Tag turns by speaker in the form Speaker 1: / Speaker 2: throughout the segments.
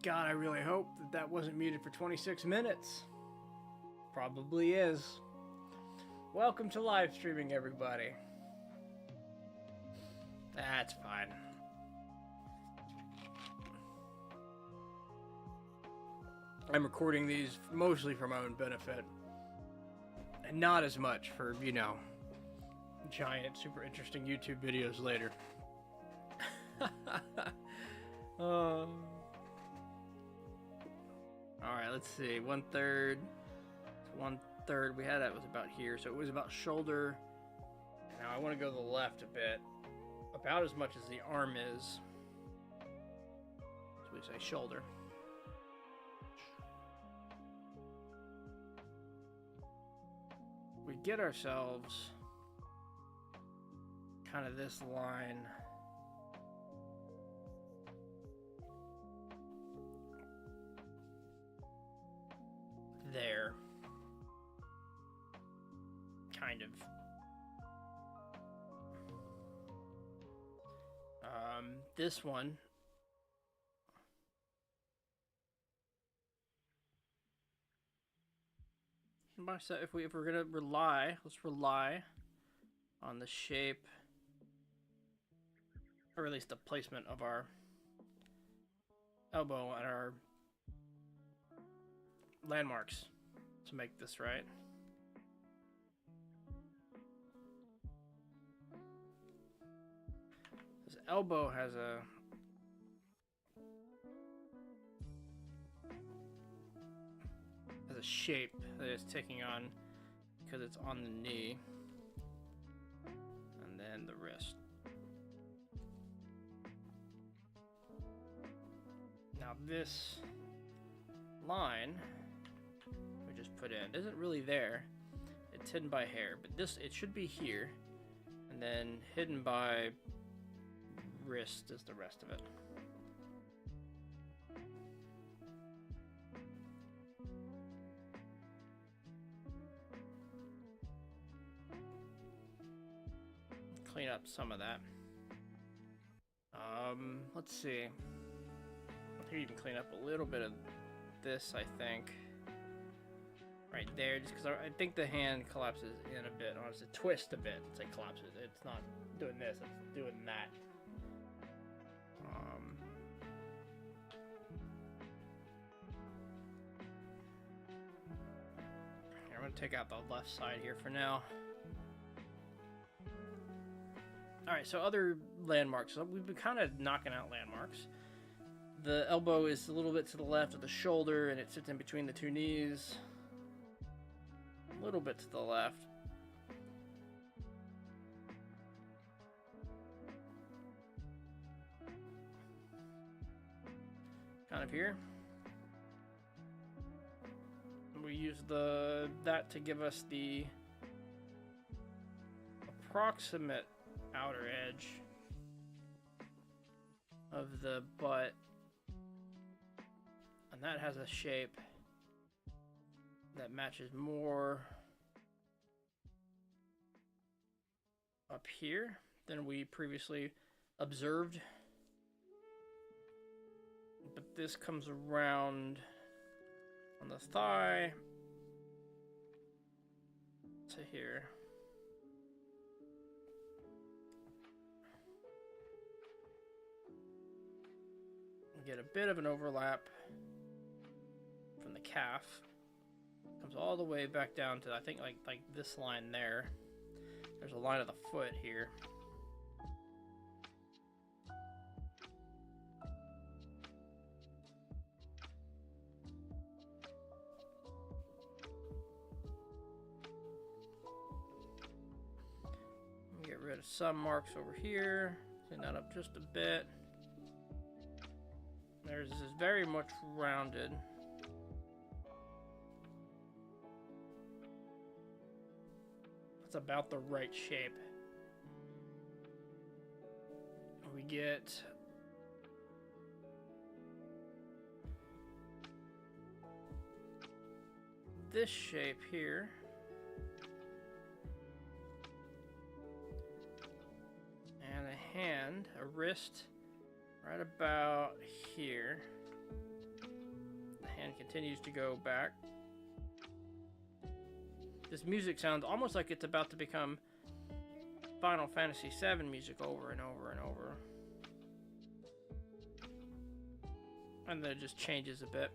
Speaker 1: God, I really hope that that wasn't muted for 26 minutes. Probably is. Welcome to live streaming, everybody. That's fine. I'm recording these mostly for my own benefit. And not as much for, you know, giant, super interesting YouTube videos later. Alright, let's see. 1/3. 1/3. We had that was about here, so it was about shoulder. Now I want to go to the left a bit. About as much as the arm is. So we say shoulder. We get ourselves kind of this line. There. Kind of. This one. So if we're gonna rely, let's rely on the shape, or at least the placement of our elbow and our landmarks to make this right. This elbow has a shape that it's taking on because it's on the knee and then the wrist. Now this line we just put in isn't really there. It's hidden by hair, but this it should be here, and then hidden by wrist is the rest of it. Clean up some of that. Let's see. Here you can clean up a little bit of this, I think. Right there, just because I think the hand collapses in a bit. Or it's a twist a bit. It's like collapses. It's not doing this, it's doing that. Here, I'm going to take out the left side here for now. Alright, so other landmarks. So we've been kind of knocking out landmarks. The elbow is a little bit to the left of the shoulder, and it sits in between the two knees. A little bit to the left. Kind of here. We use that to give us the approximate outer edge of the butt, and that has a shape that matches more up here than we previously observed, but this comes around on the thigh to here. Get a bit of an overlap from the calf. Comes all the way back down to, I think, like this line there. There's a line of the foot here. Get rid of some marks over here. Clean that up just a bit. Theirs is very much rounded. It's about the right shape. We get this shape here. And a hand, a wrist, right about here. and continues to go back. This music sounds almost like it's about to become Final Fantasy VII music over and over and over. And then it just changes a bit.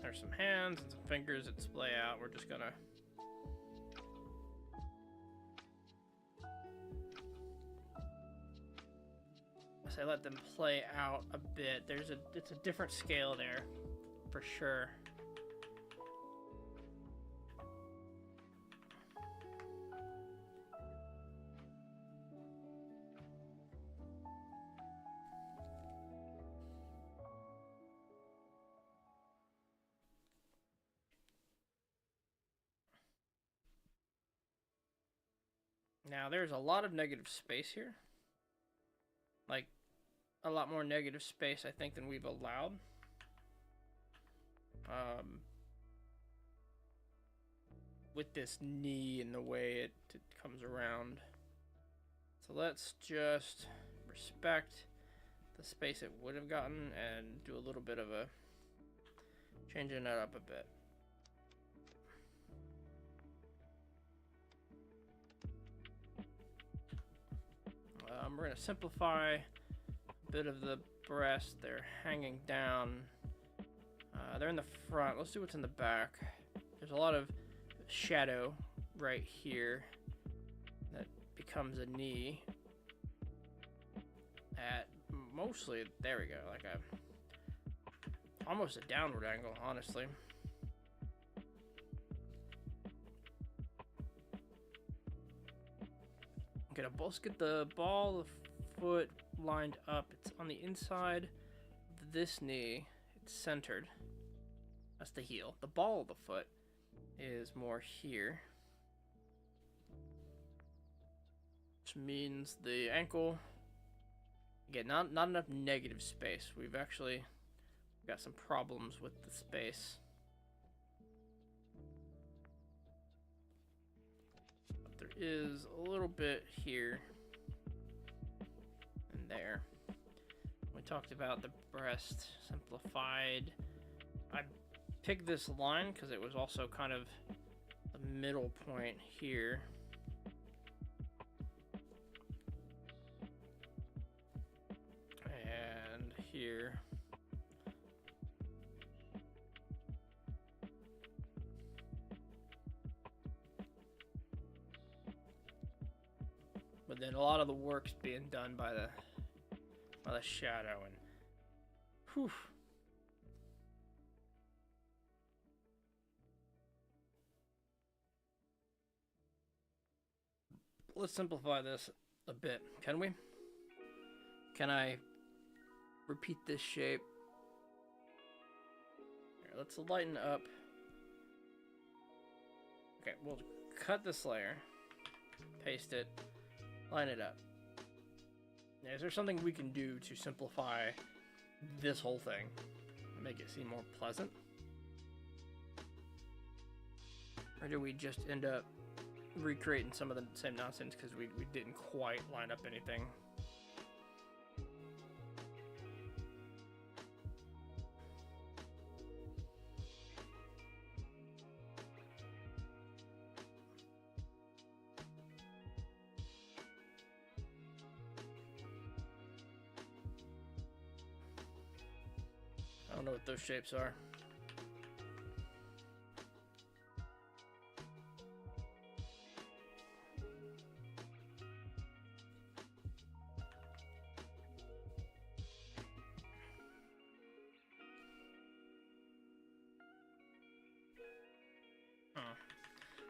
Speaker 1: There's some hands and some fingers that display out. We're just gonna I let them play out a bit. It's a different scale there, for sure. Now, there's a lot of negative space here. Like, a lot more negative space, I think, than we've allowed. With this knee and the way it comes around. So let's just respect the space it would have gotten and do a little bit of a changing that up a bit. We're going to simplify a bit of the breast. They're hanging down. They're in the front. Let's see what's in the back. There's a lot of shadow right here that becomes a knee at mostly, there we go, like almost a downward angle, honestly. Okay, let's get the ball of foot lined up. It's on the inside of this knee. It's centered. That's the heel. The ball of the foot is more here, which means the ankle, again, not enough negative space. We've actually got some problems with the space. There is a little bit here and there. We talked about the breast simplified. I picked this line because it was also kind of the middle point here. And here. But then a lot of the work's being done by the shadow, and whew. Let's simplify this a bit, can we? Can I repeat this shape? Here, let's lighten up. Okay, we'll cut this layer, paste it, line it up. Now, is there something we can do to simplify this whole thing? Make it seem more pleasant? Or do we just end up recreating some of the same nonsense because we didn't quite line up anything? I don't know what those shapes are.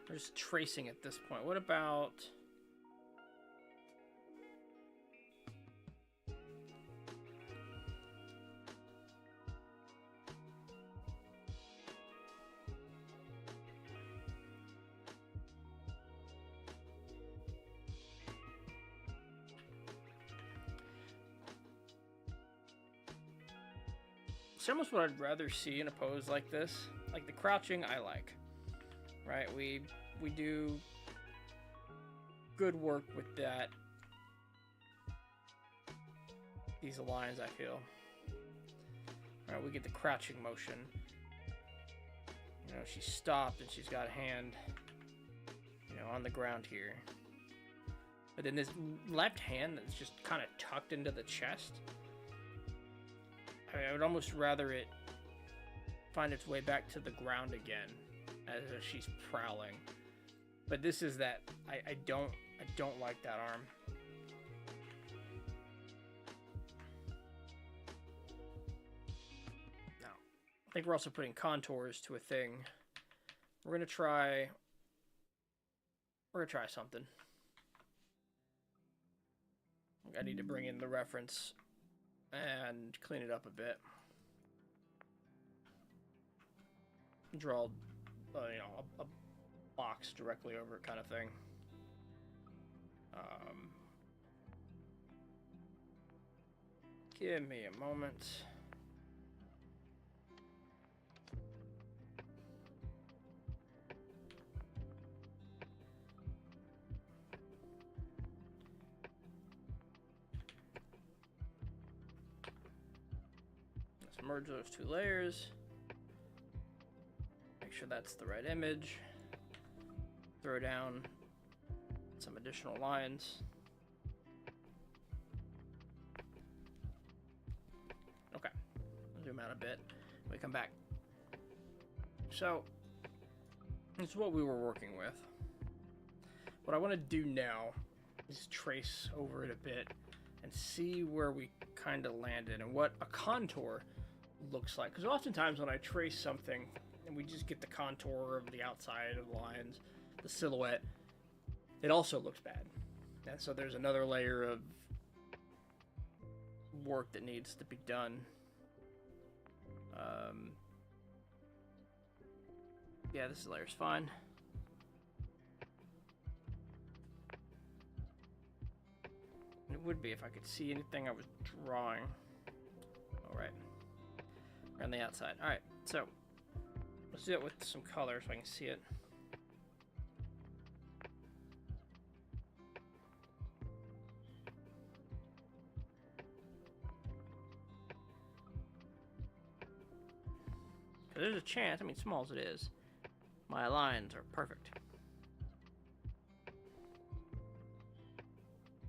Speaker 1: We're just tracing at this point. What about... It's almost what I'd rather see in a pose like this. Like the crouching, I like. Right? We do good work with that these lines, I feel. Alright, we get the crouching motion. You know, she's stopped and she's got a hand, you know, on the ground here. But then this left hand that's just kind of tucked into the chest. I would almost rather it find its way back to the ground again as she's prowling. But this is that I don't like that arm. Now, I think we're also putting contours to a thing. We're gonna try something. I need to bring in the reference and clean it up a bit. Draw, you know, a box directly over it, kind of thing. Give me a moment. Let's merge those two layers. Make sure that's the right image. Throw down some additional lines. Okay, zoom out a bit. We come back. So, this is what we were working with. What I want to do now is trace over it a bit and see where we kind of landed and what a contour looks like. Because oftentimes when I trace something and we just get the contour of the outside of the lines, the silhouette, it also looks bad. And so there's another layer of work that needs to be done. Yeah, this layer's fine. It would be if I could see anything I was drawing. Alright. Around the outside. Alright, so let's do it with some color so I can see it. There's a chance, I mean, small as it is, my lines are perfect.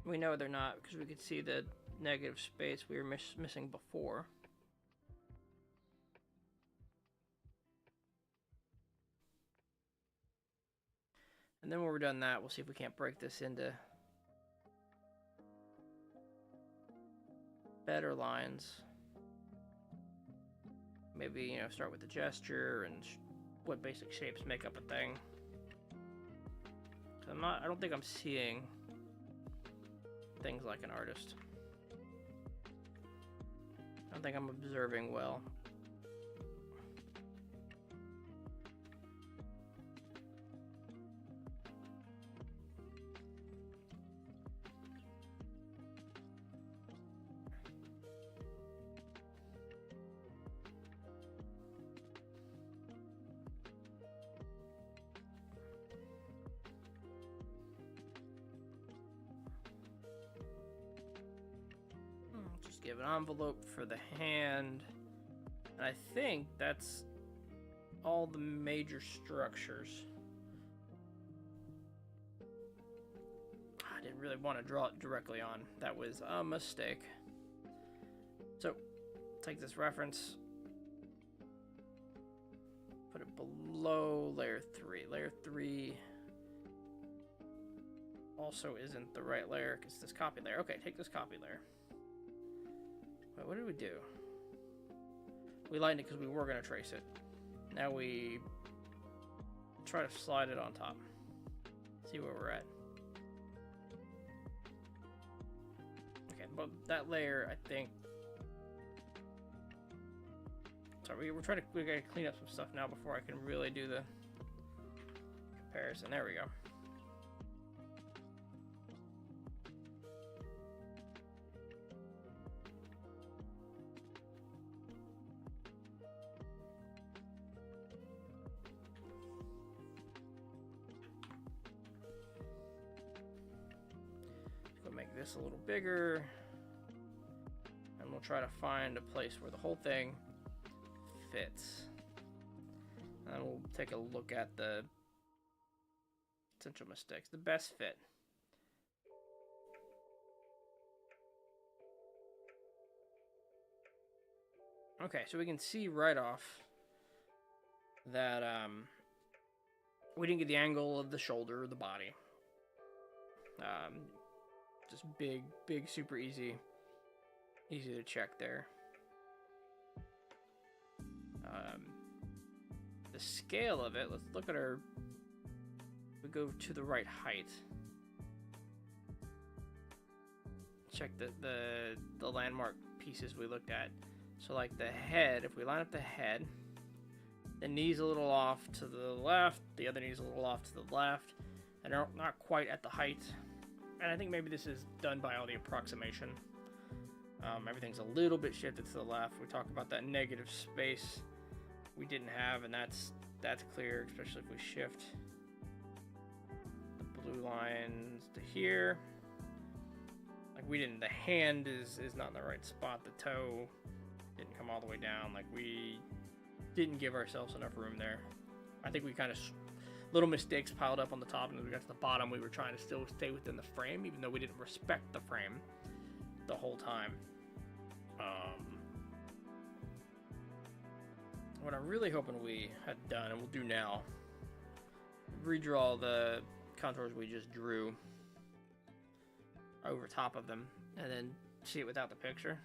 Speaker 1: We know they're not because we could see the negative space we were missing before. And then when we're done that, we'll see if we can't break this into better lines. Maybe, you know, start with the gesture and what basic shapes make up a thing. So I don't think I'm seeing things like an artist. I don't think I'm observing well. Give an envelope for the hand. And I think that's all the major structures. I didn't really want to draw it directly on. That was a mistake. So, take this reference. Put it below layer 3. Layer 3 also isn't the right layer because this copy layer. Okay, take this copy layer. Wait, what did we do? We lightened it because we were going to trace it. Now we try to slide it on top. See where we're at. Okay, but that layer, I think... Sorry, we gotta clean up some stuff now before I can really do the comparison. There we go. Make this a little bigger. And we'll try to find a place where the whole thing fits. And we'll take a look at the potential mistakes. The best fit. Okay, so we can see right off that we didn't get the angle of the shoulder or the body. Just big, super easy to check there. The scale of it, let's look at our, we go to the right height. Check the landmark pieces we looked at. So like the head, if we line up the head, the knee's a little off to the left, the other knee's a little off to the left, and they're not quite at the height. And I think maybe this is done by all the approximation. Everything's a little bit shifted to the left. We talked about that negative space we didn't have, and that's clear, especially if we shift the blue lines to here. Like we didn't, the hand is not in the right spot. The toe didn't come all the way down. Like we didn't give ourselves enough room there. I think we kind of little mistakes piled up on the top, and as we got to the bottom, we were trying to still stay within the frame, even though we didn't respect the frame the whole time. What I'm really hoping we had done, and we'll do now, redraw the contours we just drew over top of them, and then see it without the picture.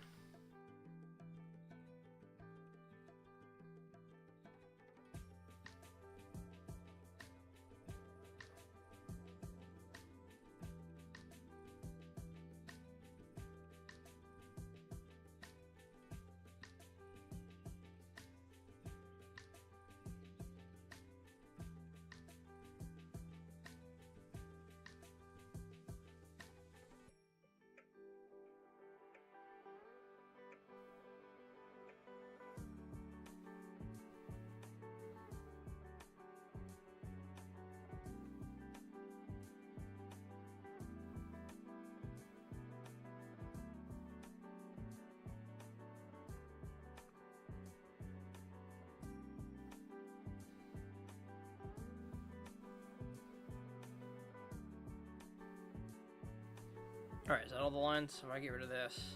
Speaker 1: Alright, is that all the lines? If I get rid of this.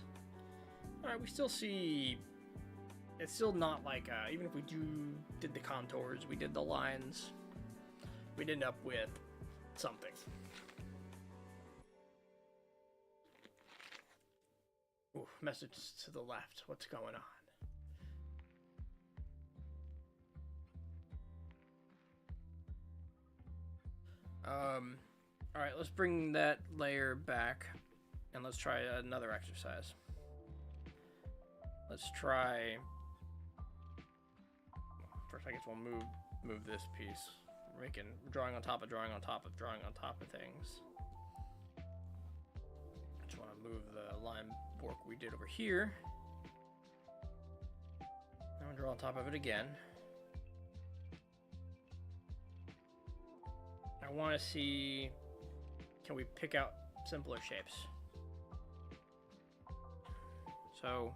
Speaker 1: Alright, we still see... It's still not like, even if we did the contours, we did the lines, we'd end up with something. Ooh, message to the left. What's going on? Alright, let's bring that layer back. And let's try another exercise. Let's try. First, I guess we'll move this piece. We're drawing on top of drawing on top of drawing on top of things. I just want to move the line work we did over here. Now draw on top of it again. I want to see, can we pick out simpler shapes? So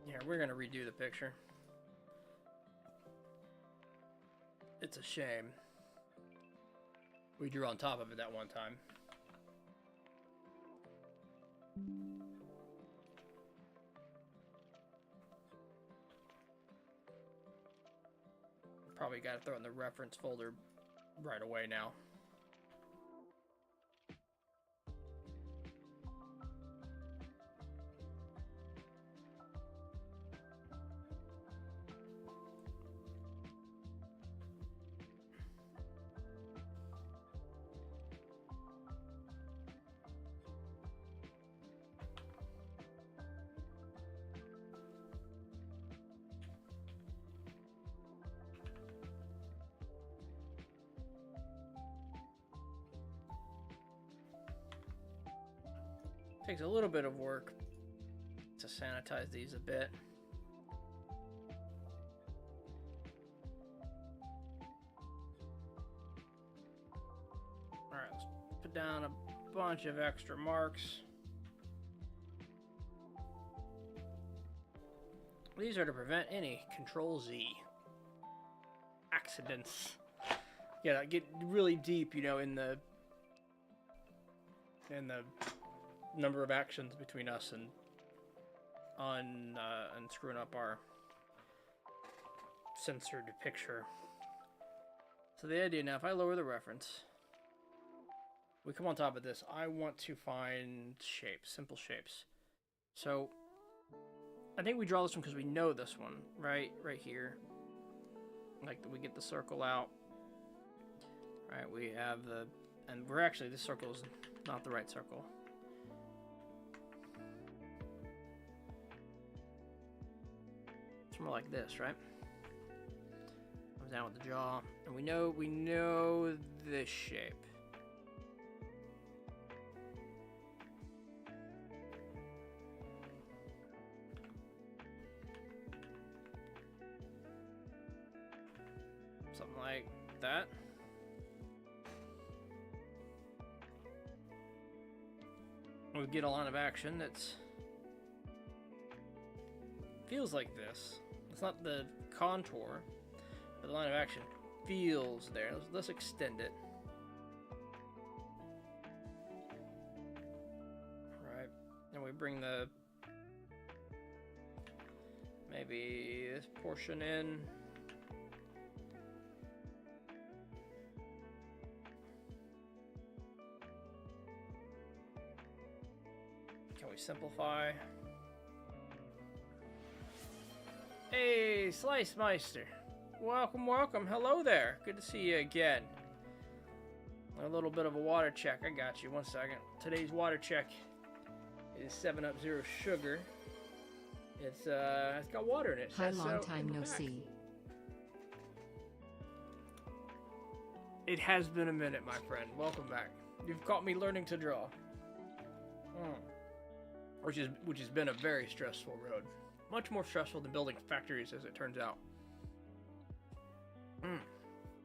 Speaker 1: yeah, we're gonna redo the picture. It's a shame we drew on top of it that one time. Probably got to throw it in the reference folder right away now. Takes a little bit of work to sanitize these a bit. Alright, let's put down a bunch of extra marks. These are to prevent any Control-Z accidents. Yeah, get really deep, you know, in the number of actions between us and screwing up our censored picture. So the idea now, if I lower the reference, we come on top of this. I want to find shapes, simple shapes. So I think we draw this one because we know this one, right here. Like we get the circle out. Right, we have the, and we're actually, this circle is not the right circle. It's more like this, right? Comes down with the jaw, and we know this shape. Something like that. We get a line of action that's feels like this. It's not the contour, but the line of action feels there. Let's extend it. Right, and we bring the maybe this portion in. Can we simplify? Hey, Slice Meister. Welcome, welcome. Hello there. Good to see you again. A little bit of a water check. I got you. 1 second. Today's water check is 7-Up Zero Sugar. It's got water in it.
Speaker 2: Hi, long time no see.
Speaker 1: It has been a minute, my friend. Welcome back. You've caught me learning to draw. Which has been a very stressful road. Much more stressful than building factories, as it turns out.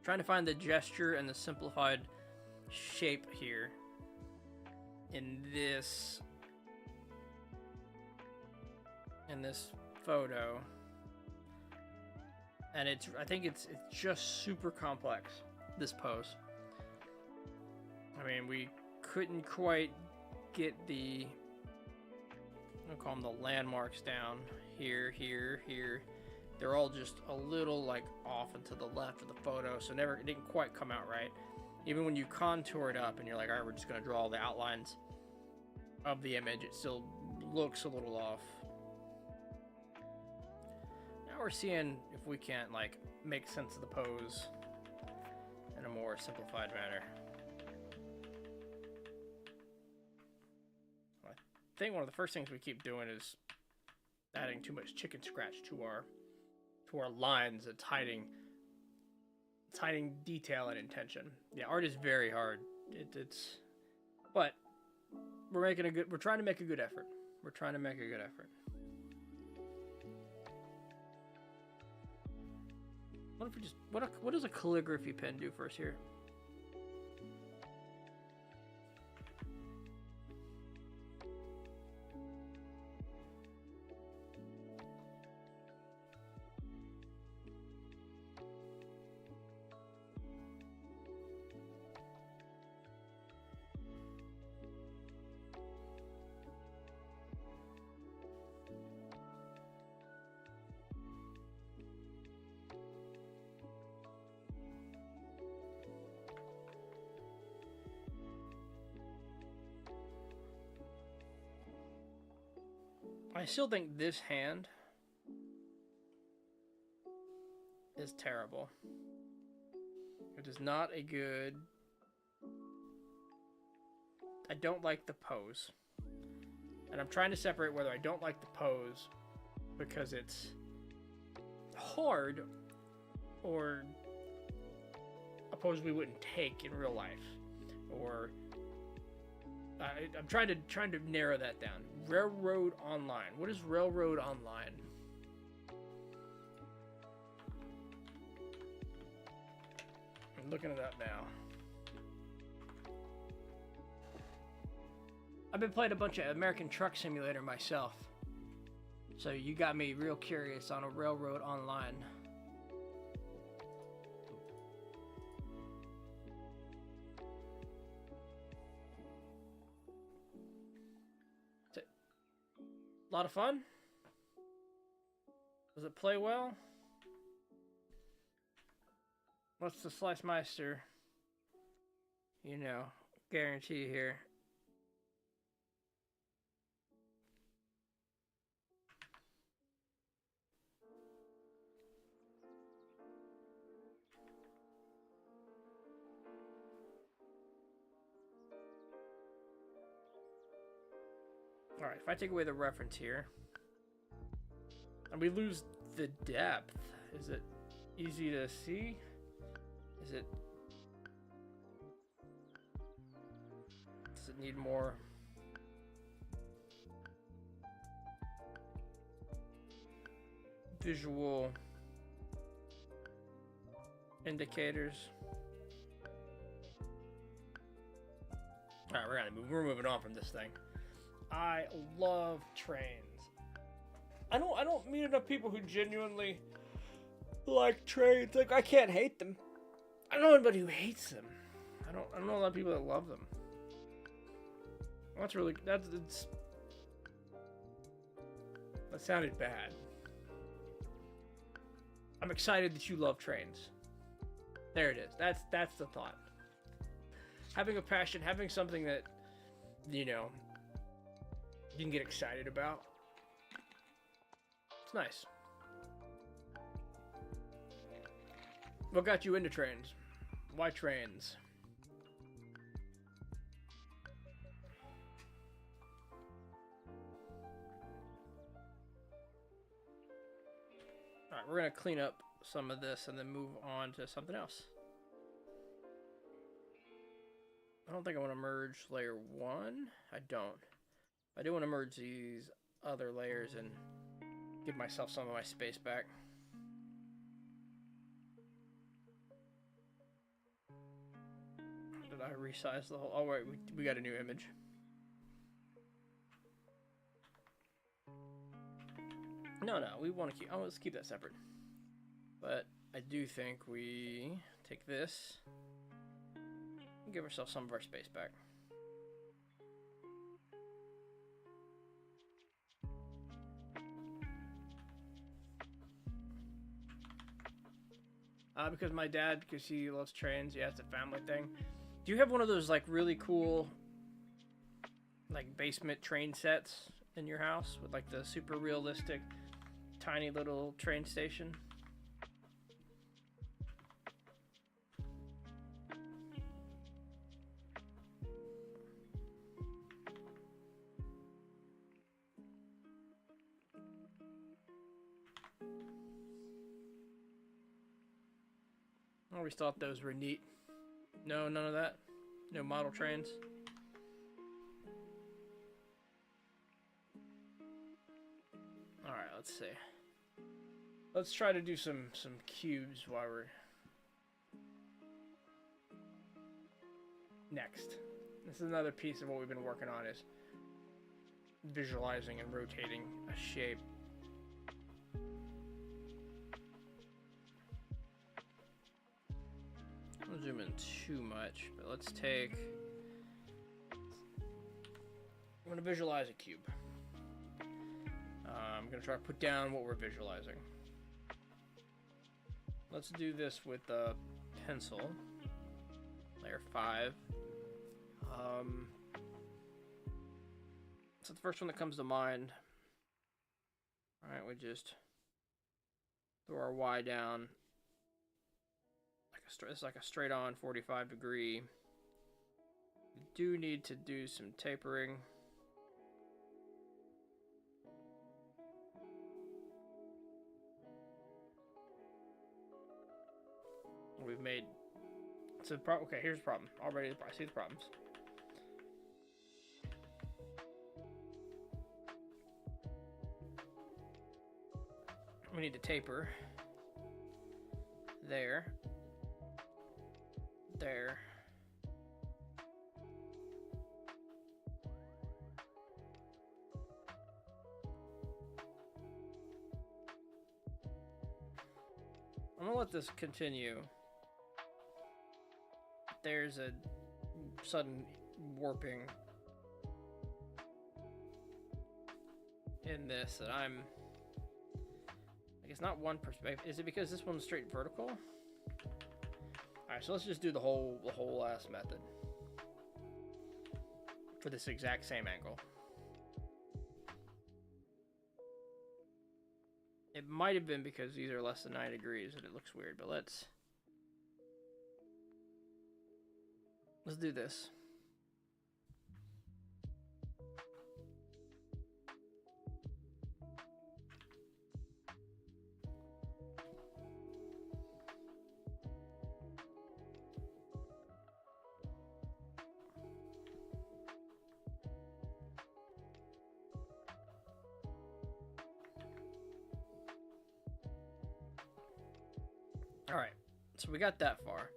Speaker 1: Trying to find the gesture and the simplified shape here in this photo, and I think it's just super complex, this pose. I mean, we couldn't quite get the, I'll call them the landmarks down here. They're all just a little like off and to the left of the photo, so it didn't quite come out right. Even when you contour it up and you're like, all right, we're just gonna draw all the outlines of the image, it still looks a little off. Now we're seeing if we can't like make sense of the pose in a more simplified manner. I think one of the first things we keep doing is adding too much chicken scratch to our lines. It's hiding detail and intention. Yeah, art is very hard. But we're trying to make a good effort. We're trying to make a good effort. What if we just what does a calligraphy pen do for us here? I still think this hand is terrible. It is not a good... I don't like the pose. And I'm trying to separate whether I don't like the pose because it's hard or a pose we wouldn't take in real life. Or... I'm trying to narrow that down. Railroad Online. What is Railroad Online? I'm looking it up now. I've been playing a bunch of American Truck Simulator myself. So you got me real curious on a railroad online. A lot of fun? Does it play well? What's the Slice Meister, you know, guarantee here? Alright, if I take away the reference here, and we lose the depth, is it easy to see? Is it... Does it need more... visual indicators? Alright, we're moving on from this thing. I love trains. I don't meet enough people who genuinely like trains. Like, I can't hate them. I don't know anybody who hates them. I don't know a lot of people that love them. That sounded bad. I'm excited that you love trains. There it is. That's the thought. Having a passion, having something that, you know, you can get excited about. It's nice. What got you into trains? Why trains? Alright, we're gonna clean up some of this and then move on to something else. I don't think I want to merge layer 1. I don't. I do want to merge these other layers and give myself some of my space back. Did I resize the whole... Oh, wait, we got a new image. No, we want to keep... Oh, let's keep that separate. But I do think we take this and give ourselves some of our space back. Because my dad, because he loves trains, yeah, it's a family thing. Do you have one of those, like, really cool, like, basement train sets in your house with, like, the super realistic, tiny little train station? I always thought those were neat. No, none of that? No model trains? Alright, let's see. Let's try to do some cubes while we're... Next. This is another piece of what we've been working on, is visualizing and rotating a shape. Don't zoom in too much, but let's take... I'm going to visualize a cube. I'm going to try to put down what we're visualizing. Let's do this with a pencil. Layer 5. So the first one that comes to mind. Alright, we just throw our Y down. It's like a straight on 45 degree. We do need to do some tapering. We've made... It's a problem. Okay, here's the problem. Already I see the problems. We need to taper. There. gonna let this continue. There's a sudden warping in this that I'm... Like, it's not one perspective. Is it because this one's straight vertical? Alright, so let's just do the whole ass method. For this exact same angle. It might have been because these are less than 9 degrees and it looks weird, but let's do this. All right, so we got that far.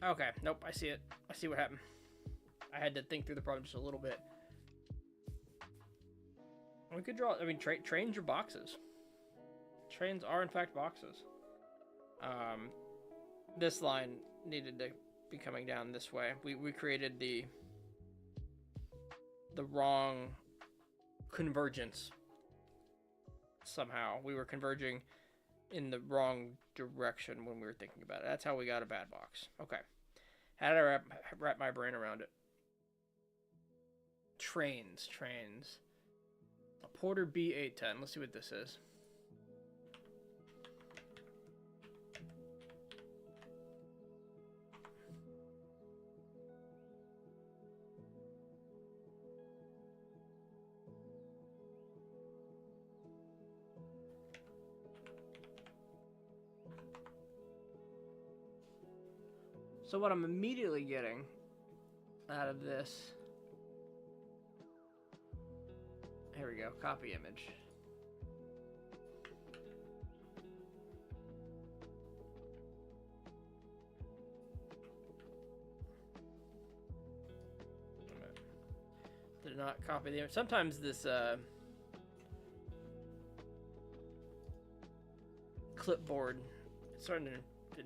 Speaker 1: Okay, nope, I see it. I see what happened. I had to think through the problem just a little bit. We could draw, I mean, trains are boxes. Trains are, in fact, boxes. This line needed to be coming down this way. We created the wrong convergence. Somehow we were converging in the wrong direction when we were thinking about it. That's how we got a bad box. Okay, how did I wrap my brain around it? Trains. A Porter B810. Let's see what this is. So what I'm immediately getting out of this, here we go, copy image. Did not copy the image. Sometimes this clipboard is starting to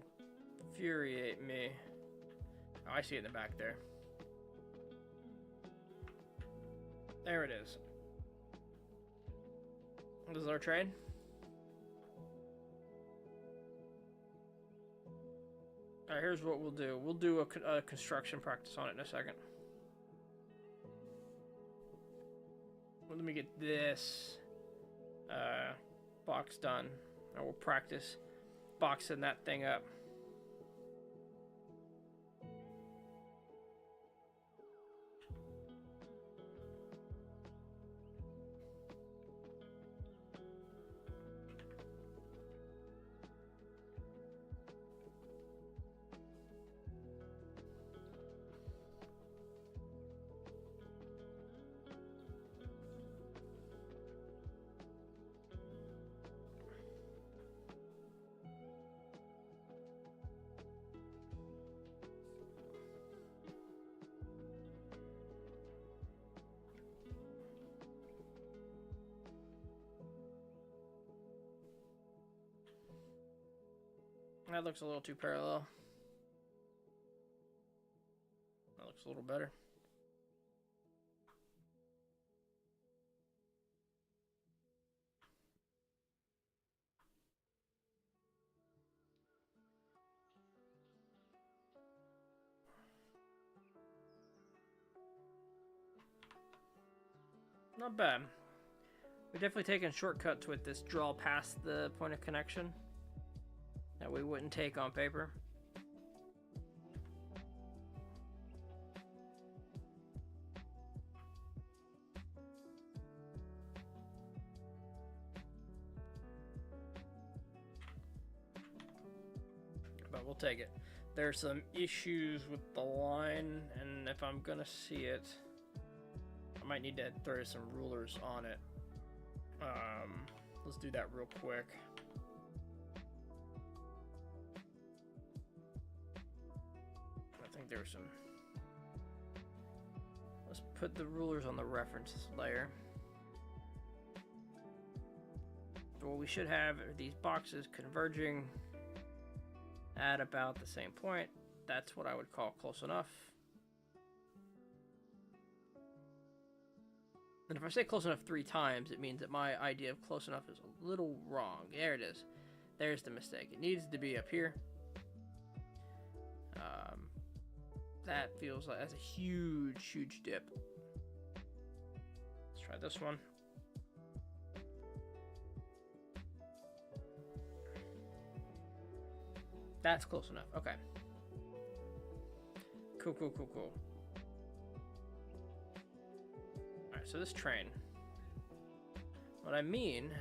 Speaker 1: infuriate me. Oh, I see it in the back there. There it is. This is our train. Alright, here's what we'll do. We'll do a construction practice on it in a second. Well, let me get this box done. And we'll practice boxing that thing up. That looks a little too parallel. That looks a little better. Not bad. We're definitely taking shortcuts with this draw past the point of connection that we wouldn't take on paper. But we'll take it. There's some issues with the line, and if I'm gonna see it, I might need to throw some rulers on it. Let's do that real quick. I think there's some... Let's put the rulers on the reference layer. So what we should have are these boxes converging at about the same point. That's what I would call close enough. And if I say close enough 3 times, it means that my idea of close enough is a little wrong. There it is. There's the mistake. It needs to be up here. That feels like that's a huge, huge dip. Let's try this one. That's close enough. Okay. Cool, cool, cool, cool. Alright, so this train. What I mean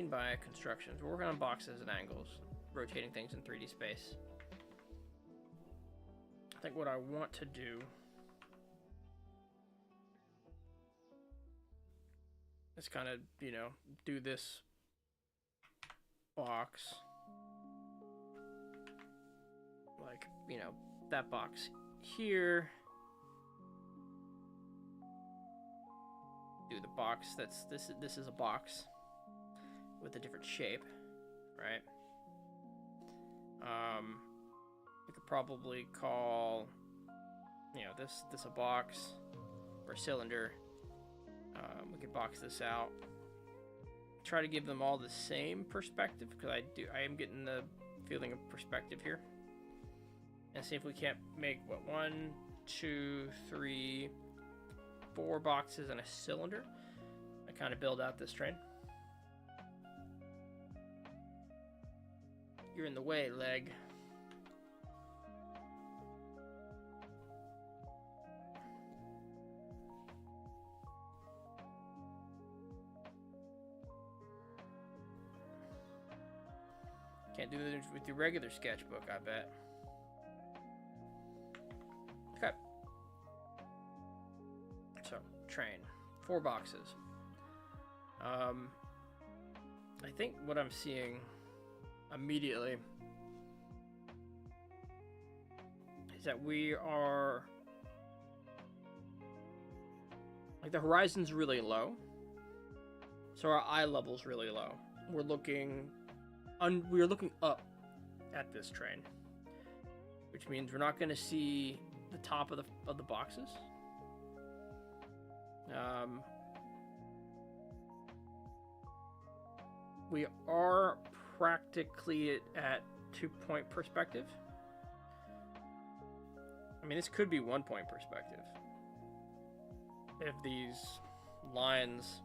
Speaker 1: by constructions, we're working on boxes and angles, rotating things in 3D space. I think what I want to do is kind of, you know, do this box like, you know, that box here. Do the box that's this is a box with a different shape, right? We could probably call, you know, this a box or a cylinder. We could box this out. Try to give them all the same perspective, because I am getting the feeling of perspective here. And see if we can't make what, 1, 2, 3, 4 boxes and a cylinder. I kind of build out this train. You're in the way, leg. Can't do it with the regular sketchbook, I bet. Okay. So, train. 4 boxes. I think what I'm seeing immediately is that we are, like, the horizon's really low, so our eye level's really low. We're looking up at this train, which means we're not going to see the top of the boxes. We are practically at 2-point perspective. I mean, this could be 1-point perspective. If these lines,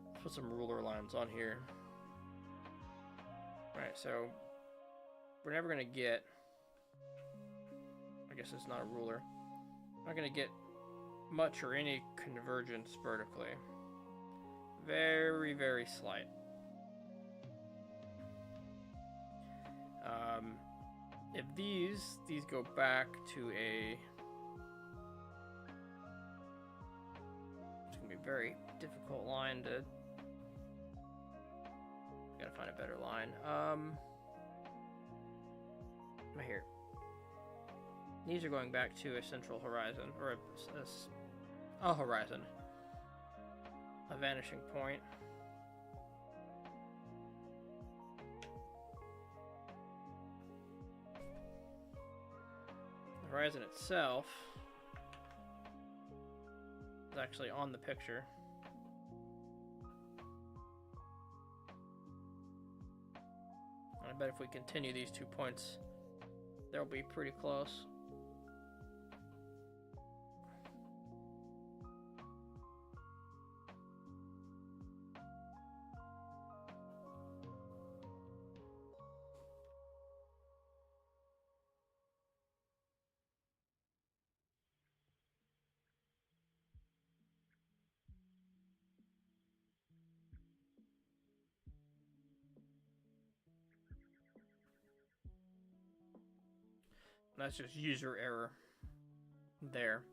Speaker 1: let's put some ruler lines on here. Right, so we're never going to get, I guess it's not a ruler, not going to get much or any convergence vertically. Very, very slight. If these go back to a, it's going to be a very difficult line to, gotta find a better line. Right here. These are going back to a central horizon, or a horizon. A vanishing point. The horizon itself is actually on the picture. I bet if we continue these 2 points, they'll be pretty close. That's just user error there.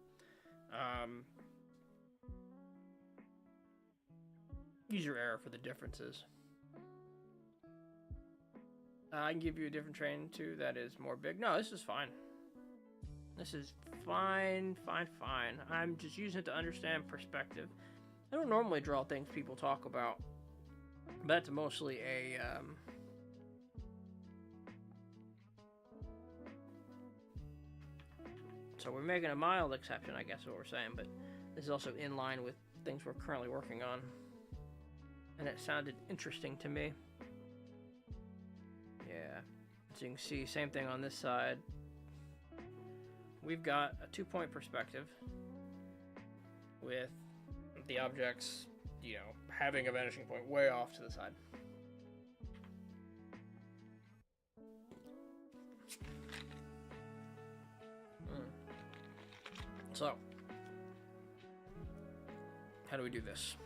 Speaker 1: User error for the differences. I can give you a different train too that is more big. No, this is fine. This is fine. I'm just using it to understand perspective. I don't normally draw things people talk about But that's mostly a so we're making a mild exception, I guess is what we're saying, but this is also in line with things we're currently working on. And it sounded interesting to me. Yeah. So you can see, same thing on this side. We've got a 2-point perspective with the objects, you know, having a vanishing point way off to the side. So, how do we do this?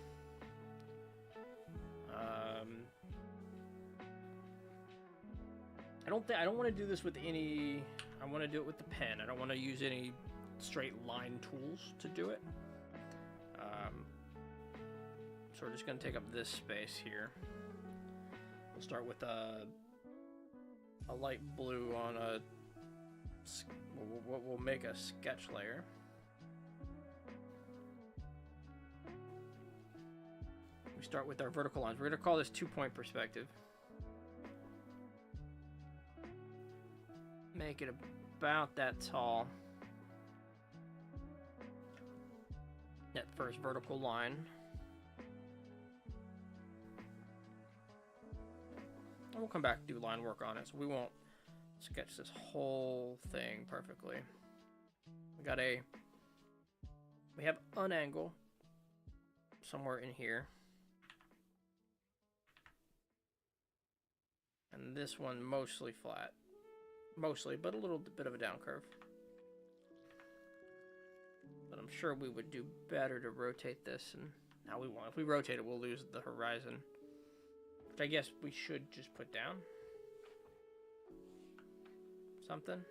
Speaker 1: I don't want to do this with any. I want to do it with the pen. I don't want to use any straight line tools to do it. So we're just going to take up this space here. We'll start with a light blue on a. We'll make a sketch layer. We start with our vertical lines. We're going to call this 2-point perspective. Make it about that tall. That first vertical line. And we'll come back and do line work on it, so we won't sketch this whole thing perfectly. We have an angle somewhere in here. And this one mostly flat. Mostly, but a little bit of a down curve. But I'm sure we would do better to rotate this, and now we won't. If we rotate it, we'll lose the horizon, which I guess we should just put down. Something.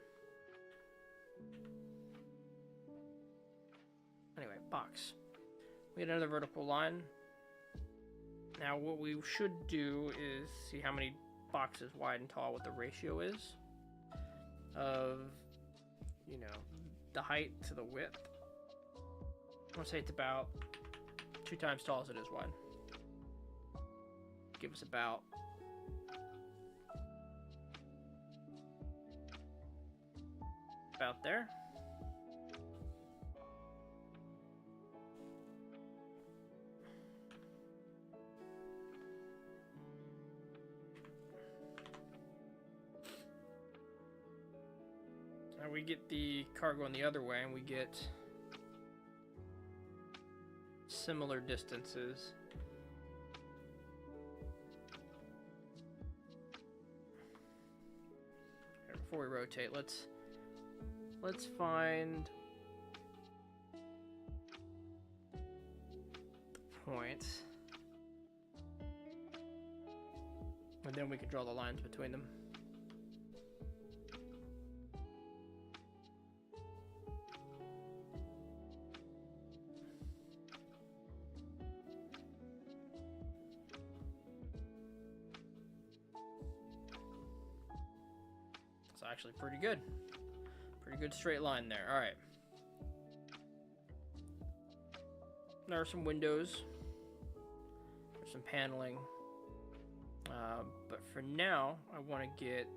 Speaker 1: Anyway, box. We get another vertical line. Now what we should do is see how many boxes wide and tall, what the ratio is of, you know, the height to the width. I want to say it's about 2 times tall as it is wide. Give us about there. Now we get the car going the other way, and we get similar distances. Okay, before we rotate, let's find the points, and then we can draw the lines between them. It's actually pretty good. Pretty good straight line there. All right. There are some windows. There's some paneling. But for now, I want to get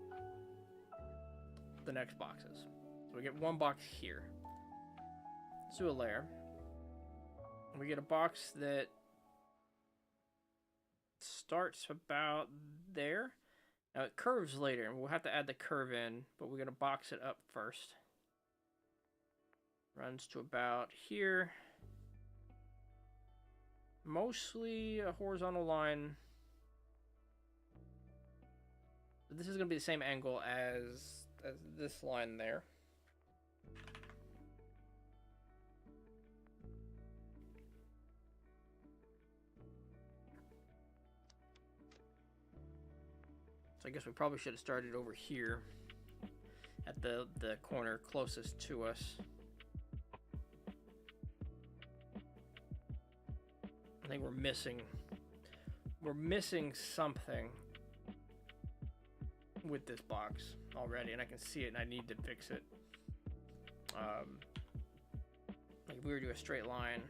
Speaker 1: the next boxes. So we get one box here. Let's do a layer. We get a box that starts about there. Now it curves later, and we'll have to add the curve in, but we're going to box it up first. Runs to about here. Mostly a horizontal line. This is going to be the same angle as this line there. So I guess we probably should have started over here at the corner closest to us. I think we're missing something with this box already, and I can see it, and I need to fix it. Like if we were to do a straight line,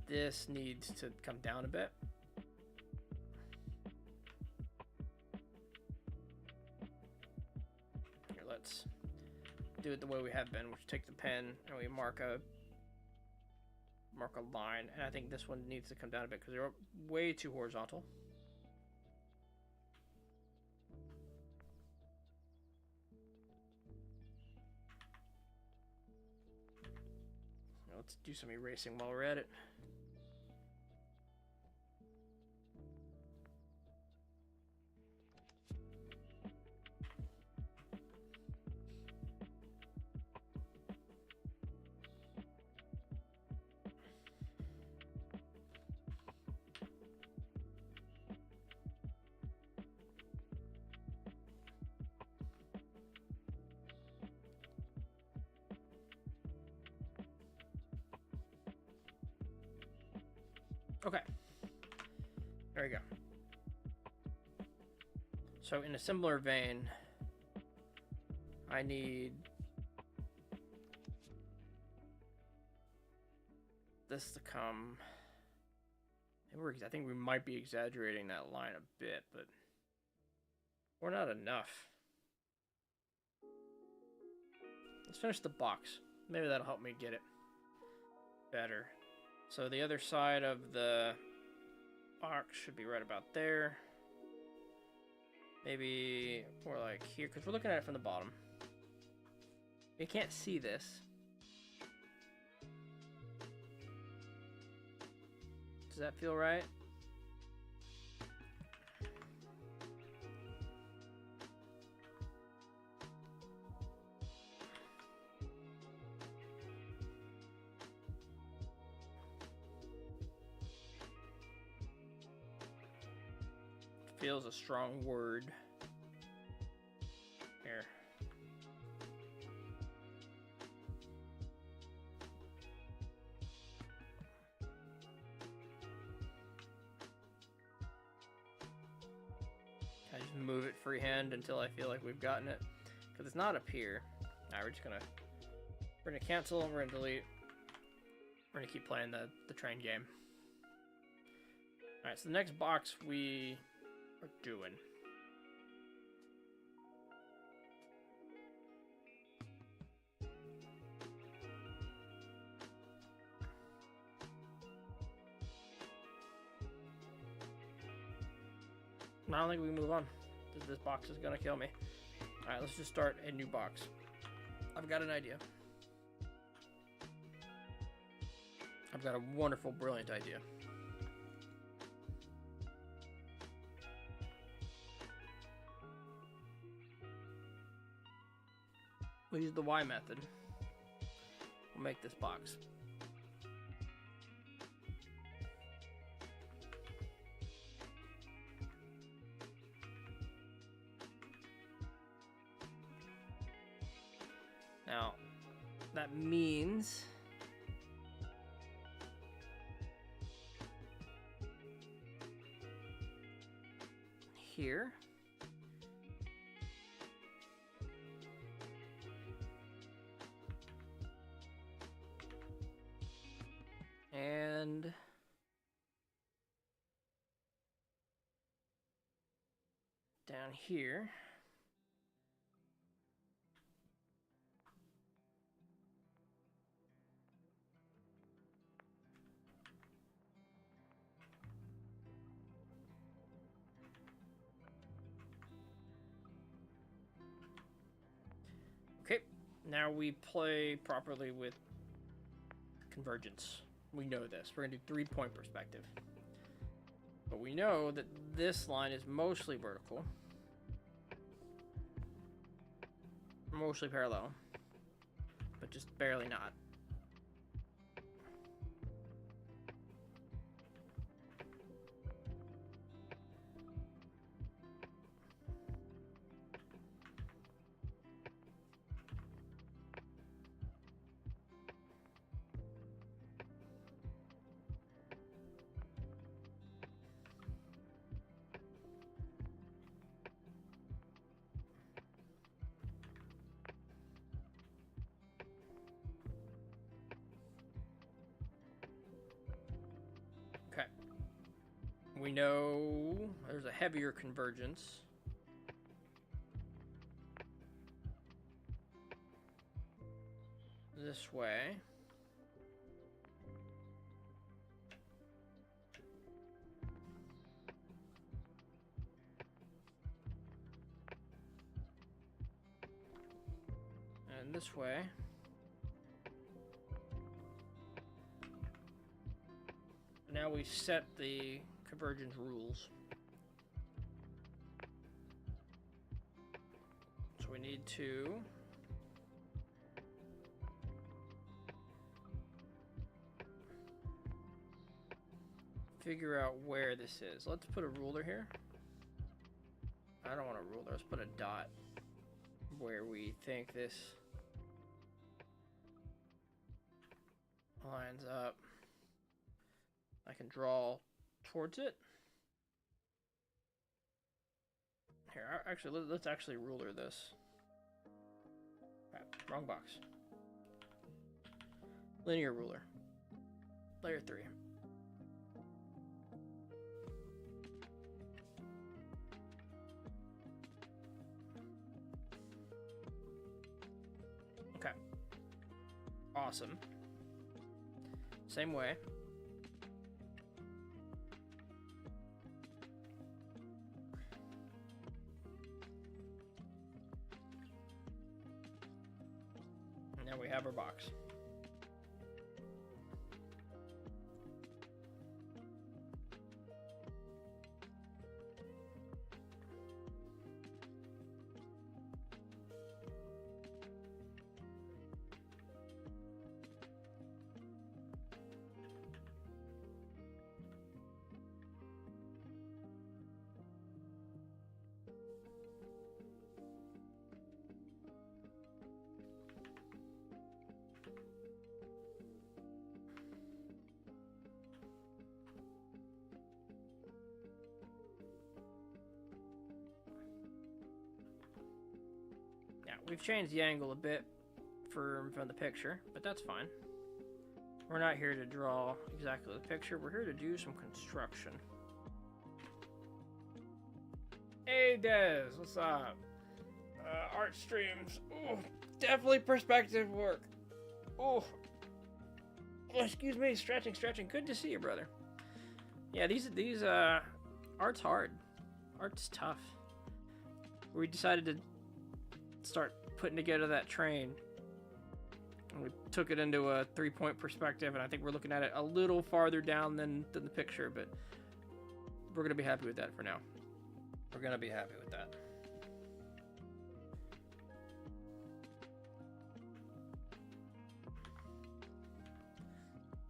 Speaker 1: this needs to come down a bit. let's do it the way we have been, which take the pen and we mark a line. And I think this one needs to come down a bit because they're way too horizontal. Let's do some erasing while we're at it. Okay, there we go. So in a similar vein, I need this to come. I think we might be exaggerating that line a bit, but we're not enough. Let's finish the box. Maybe that'll help me get it better. So the other side of the box should be right about there. Maybe more like here, because we're looking at it from the bottom. You can't see this. Does that feel right? Feels a strong word. Here. I just move it freehand until I feel like we've gotten it. Because it's not up here. Alright, we're gonna cancel and we're gonna delete. We're gonna keep playing the train game. Alright, so the next box we are doing. I don't think we can move on. This box is gonna kill me. Alright, let's just start a new box. I've got an idea. I've got a wonderful, brilliant idea. We'll use the Y method. We'll make this box. Now, that means here and down here. Okay, now we play properly with convergence. We know this. We're going to do 3-point perspective. But we know that this line is mostly vertical. Mostly parallel. But just barely not. Okay. We know there's a heavier convergence. this way. And this way. Now we set the convergence rules. So we need to figure out where this is. Let's put a ruler here. I don't want a ruler. Let's put a dot where we think this lines up. I can draw towards it. Here, actually, let's actually ruler this. Crap, wrong box. Linear ruler. Layer 3. Okay. Awesome. Same way. Now we have our box. Yeah, we've changed the angle a bit from the picture, but that's fine. We're not here to draw exactly the picture. We're here to do some construction. Hey, Des, what's up? Art streams. Ooh, definitely perspective work. Oh, excuse me, stretching. Good to see you, brother. Yeah, these art's hard. Art's tough. We decided to start putting together that train. And we took it into a 3-point perspective, and I think we're looking at it a little farther down than the picture, but we're gonna be happy with that for now. We're gonna be happy with that.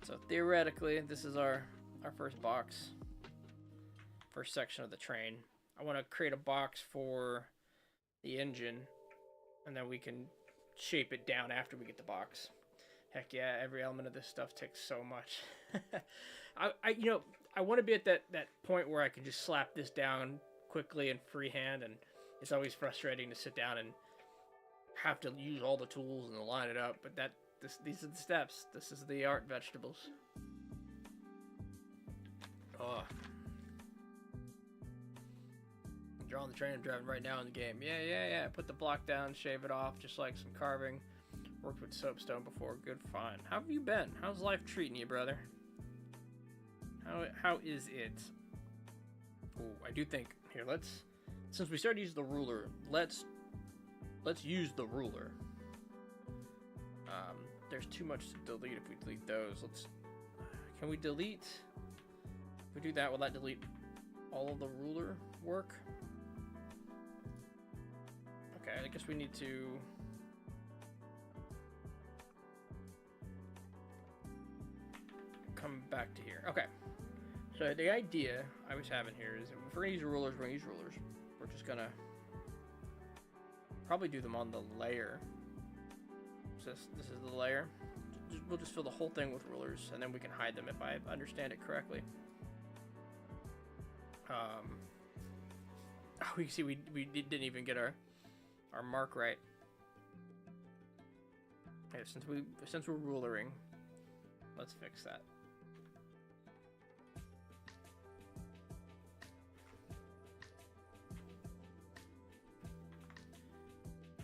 Speaker 1: So theoretically, this is our first box, first section of the train. I want to create a box for the engine, and then we can shape it down after we get the box. Heck yeah, every element of this stuff takes so much. I want to be at that point where I can just slap this down quickly and freehand, and it's always frustrating to sit down and have to use all the tools and line it up, but these are the steps. This is the art vegetables. Oh. I'm drawing the train I'm driving right now in the game. Yeah. Put the block down, shave it off, just like some carving. Worked with soapstone before. Good fun. How have you been? How's life treating you, brother? How is it? Oh, I do think here. Since we started using the ruler, let's use the ruler. There's too much to delete if we delete those. Can we delete? If we do that, will that delete all of the ruler work? Okay, I guess we need to come back to here. Okay. So the idea I was having here is if we're gonna use rulers, we're gonna use rulers. We're just gonna probably do them on the layer. So this is the layer. We'll just fill the whole thing with rulers, and then we can hide them if I understand it correctly. Oh, you can see we didn't even get our mark right. Okay, since we're rulering, let's fix that.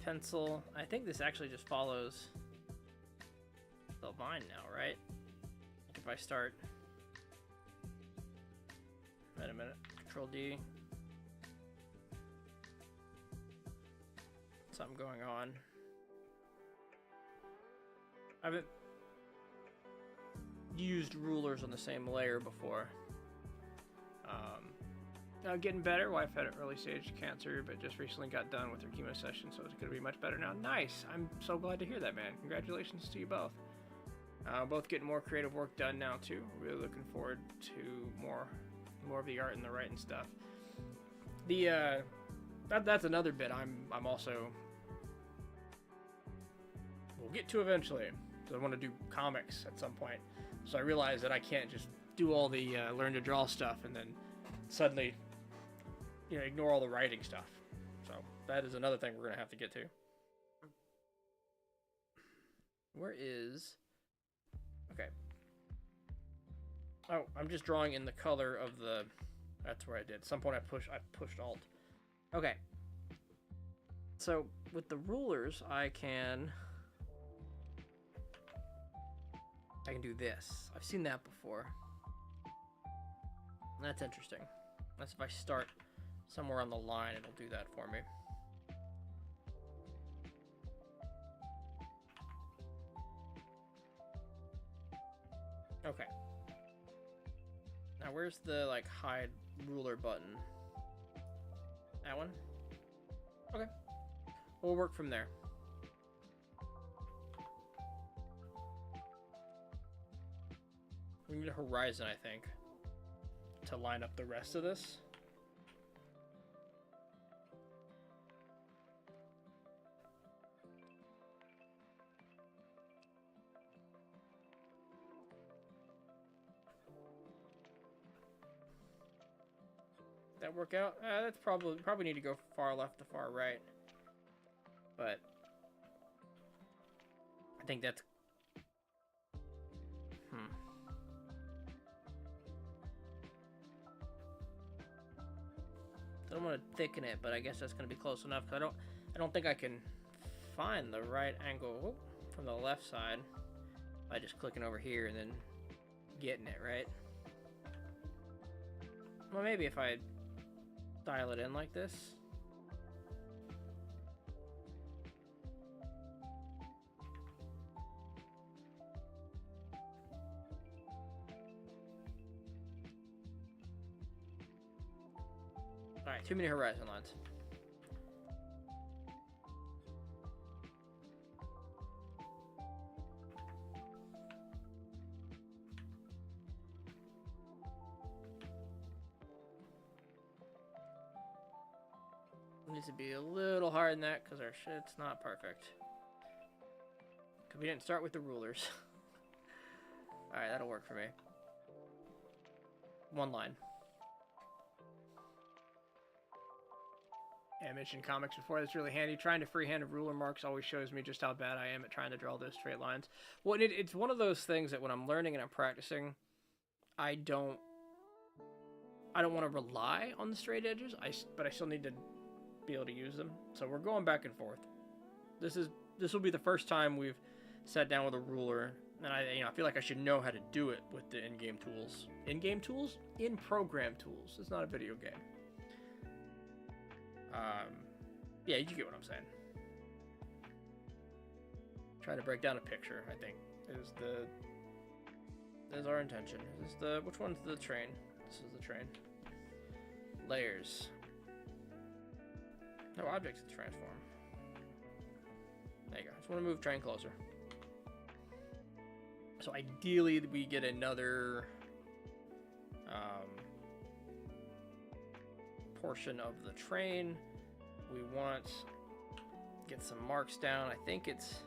Speaker 1: Pencil. I think this actually just follows line now, right? If I start... Wait a minute. Control D. Something going on. I haven't used rulers on the same layer before. Getting better. Wife had an early stage cancer, but just recently got done with her chemo session, so it's going to be much better now. Nice. I'm so glad to hear that, man. Congratulations to you both. Both getting more creative work done now too. Really looking forward to more of the art and the writing stuff. The that's another bit I'm also we'll get to eventually. So I want to do comics at some point. So I realized that I can't just do all the learn to draw stuff and then suddenly, you know, ignore all the writing stuff. So that is another thing we're gonna have to get to. Where is? Okay. Oh, I'm just drawing in the color of the. That's where I did. At some point I pushed Alt. Okay. So with the rulers, I can do this. I've seen that before. That's interesting. That's if I start somewhere on the line, it'll do that for me. Okay. Now where's the like hide ruler button? That one? Okay. We'll work from there. We need a horizon, I think, to line up the rest of this. That work out? That's probably need to go far left to far right. But I think that's I don't want to thicken it, but I guess that's going to be close enough. Cause I don't think I can find the right angle from the left side by just clicking over here and then getting it right. Well, maybe if I dial it in like this. Alright, too many horizon lines. Needs to be a little higher than that because our shit's not perfect. Because we didn't start with the rulers. Alright, that'll work for me. One line. Yeah, I mentioned comics before. That's really handy. Trying to freehand ruler marks always shows me just how bad I am at trying to draw those straight lines. Well, it's one of those things that when I'm learning and I'm practicing, I don't want to rely on the straight edges. But I still need to be able to use them. So we're going back and forth. This will be the first time we've sat down with a ruler, and I feel like I should know how to do it with the in-game tools. In-game tools? In-program tools. It's not a video game. Yeah, you get what I'm saying. Trying to break down a picture, I think, is our intention. Which one's the train? This is the train. Layers. No objects to transform. There you go. Just want to move train closer. So ideally we get another portion of the train. We want to get some marks down. I think it's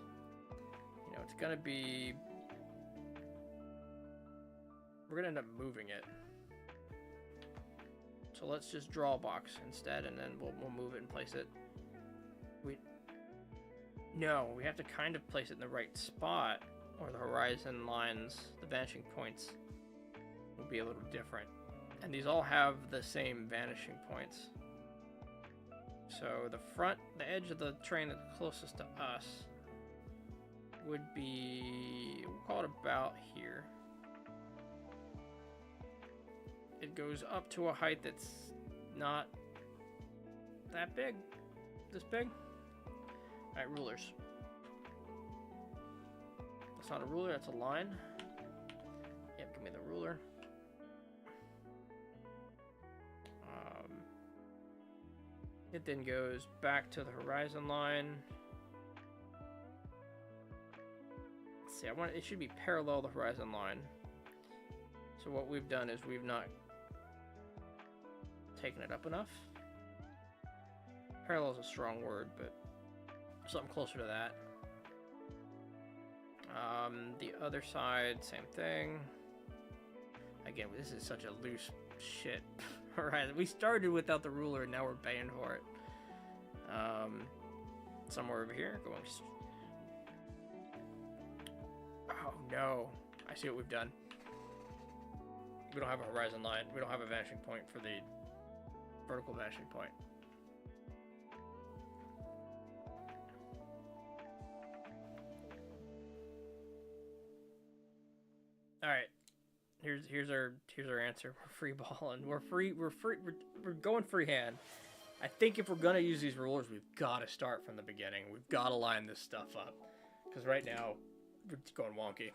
Speaker 1: gonna be, we're gonna end up moving it. So let's just draw a box instead, and then we'll move it and place it. We have to kind of place it in the right spot, or the horizon lines, the vanishing points, will be a little different. And these all have the same vanishing points. So the edge of the train that's closest to us would be, we'll call it about here. It goes up to a height that's not that big. This big? Alright, rulers. That's not a ruler, that's a line. Yep, give me the ruler. It then goes back to the horizon line. Let's see, it should be parallel to the horizon line. So what we've done is we've not taken it up enough. Parallel is a strong word, but something closer to that. The other side, same thing. Again, this is such a loose shit. Alright, we started without the ruler and now we're paying for it. Somewhere over here, going. Oh no, I see what we've done. We don't have a horizon line. We don't have a vanishing point for the vertical vanishing point. Alright. Here's our answer. We're free balling. We're going freehand. I think if we're gonna use these rulers, we've got to start from the beginning. We've got to line this stuff up, because right now we're just going wonky.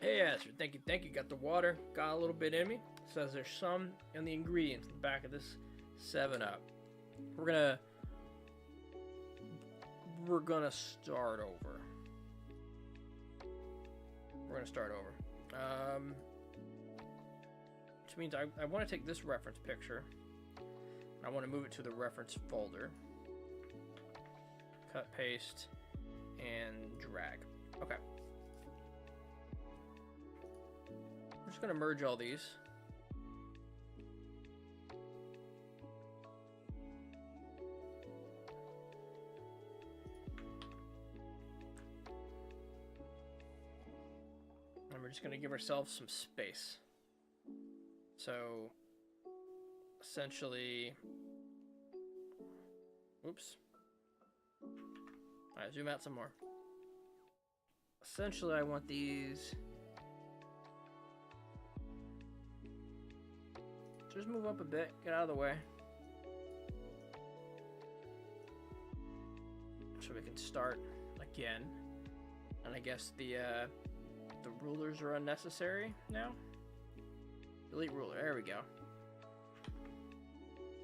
Speaker 1: Hey, Astrid, thank you. Got the water. Got a little bit in me. Says there's some in the ingredients in the back of this 7-Up. We're gonna start over. We're gonna start over. Which means I want to take this reference picture and I want to move it to the reference folder. Cut, paste, and drag. Okay. I'm just gonna merge all these. And we're just gonna give ourselves some space. So, essentially, oops. Alright, zoom out some more. Essentially, I want these. Just move up a bit, get out of the way. So we can start again. And I guess the rulers are unnecessary now. Delete ruler. There we go.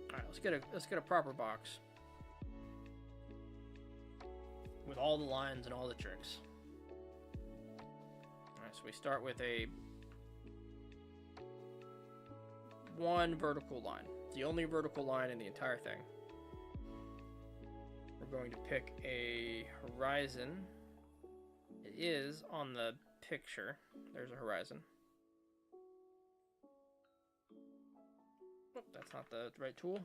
Speaker 1: All right, let's get a proper box with all the lines and all the tricks. All right, so we start with one vertical line. It's the only vertical line in the entire thing. We're going to pick a horizon. It is on the picture. There's a horizon. Oh, that's not the right tool.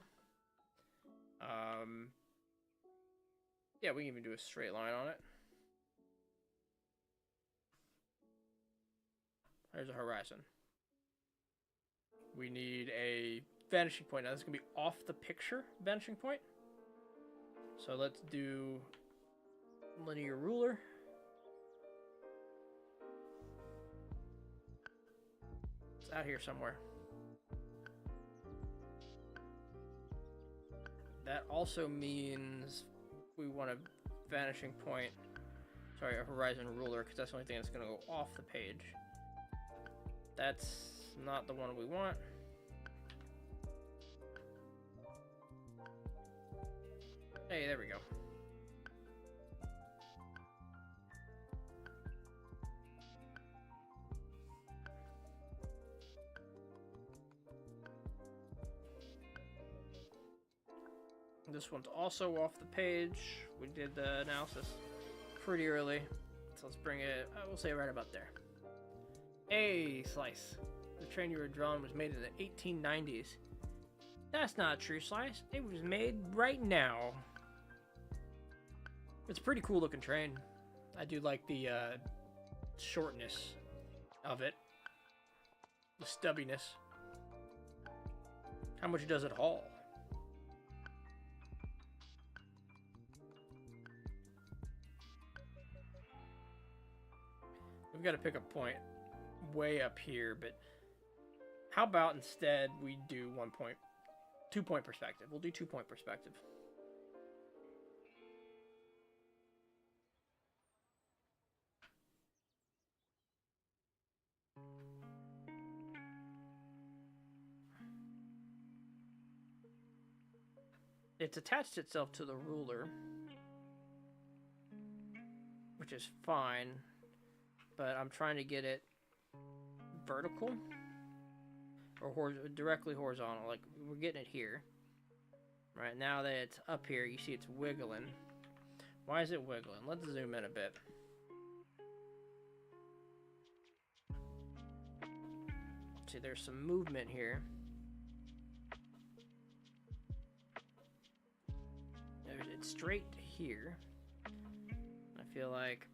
Speaker 1: Yeah, we can even do a straight line on it. There's a horizon. We need a vanishing point. Now this is going to be off the picture vanishing point. So let's do linear ruler. It's out here somewhere. That also means we want a vanishing point, sorry, a horizon ruler, because that's the only thing that's going to go off the page. That's not the one we want. Hey, there we go. This one's also off the page. We did the analysis pretty early. So let's bring it, I will say right about there. Hey, Slice. The train you were drawing was made in the 1890s. That's not true, Slice. It was made right now. It's a pretty cool looking train. I do like the shortness of it. The stubbiness. How much does it haul? we've got to pick a point way up here, but how about instead we do 2-point perspective? We'll do 2-point perspective. It's attached itself to the ruler, which is fine, but I'm trying to get it vertical or directly horizontal. Like, we're getting it here. Right now that it's up here, you see it's wiggling. Why is it wiggling? Let's zoom in a bit. See, there's some movement here. It's straight here. I feel like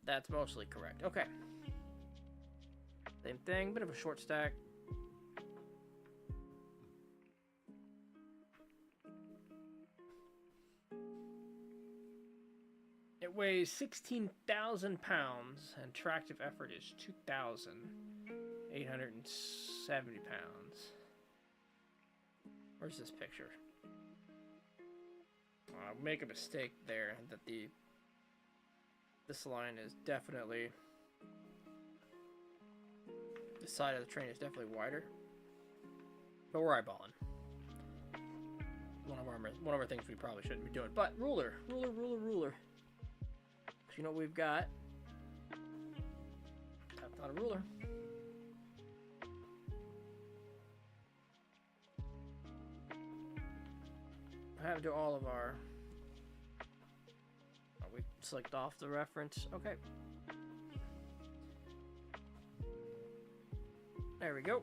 Speaker 1: that's mostly correct. Okay. Same thing, bit of a short stack. It weighs 16,000 pounds, and tractive effort is 2,870 pounds. Where's this picture? I'll make a mistake there, that this line is definitely, the side of the train is definitely wider. But we're eyeballing. One of our things we probably shouldn't be doing. But ruler. You know what we've got? That's not a ruler. I have to do all of our... Oh, we select off the reference. Okay. There we go.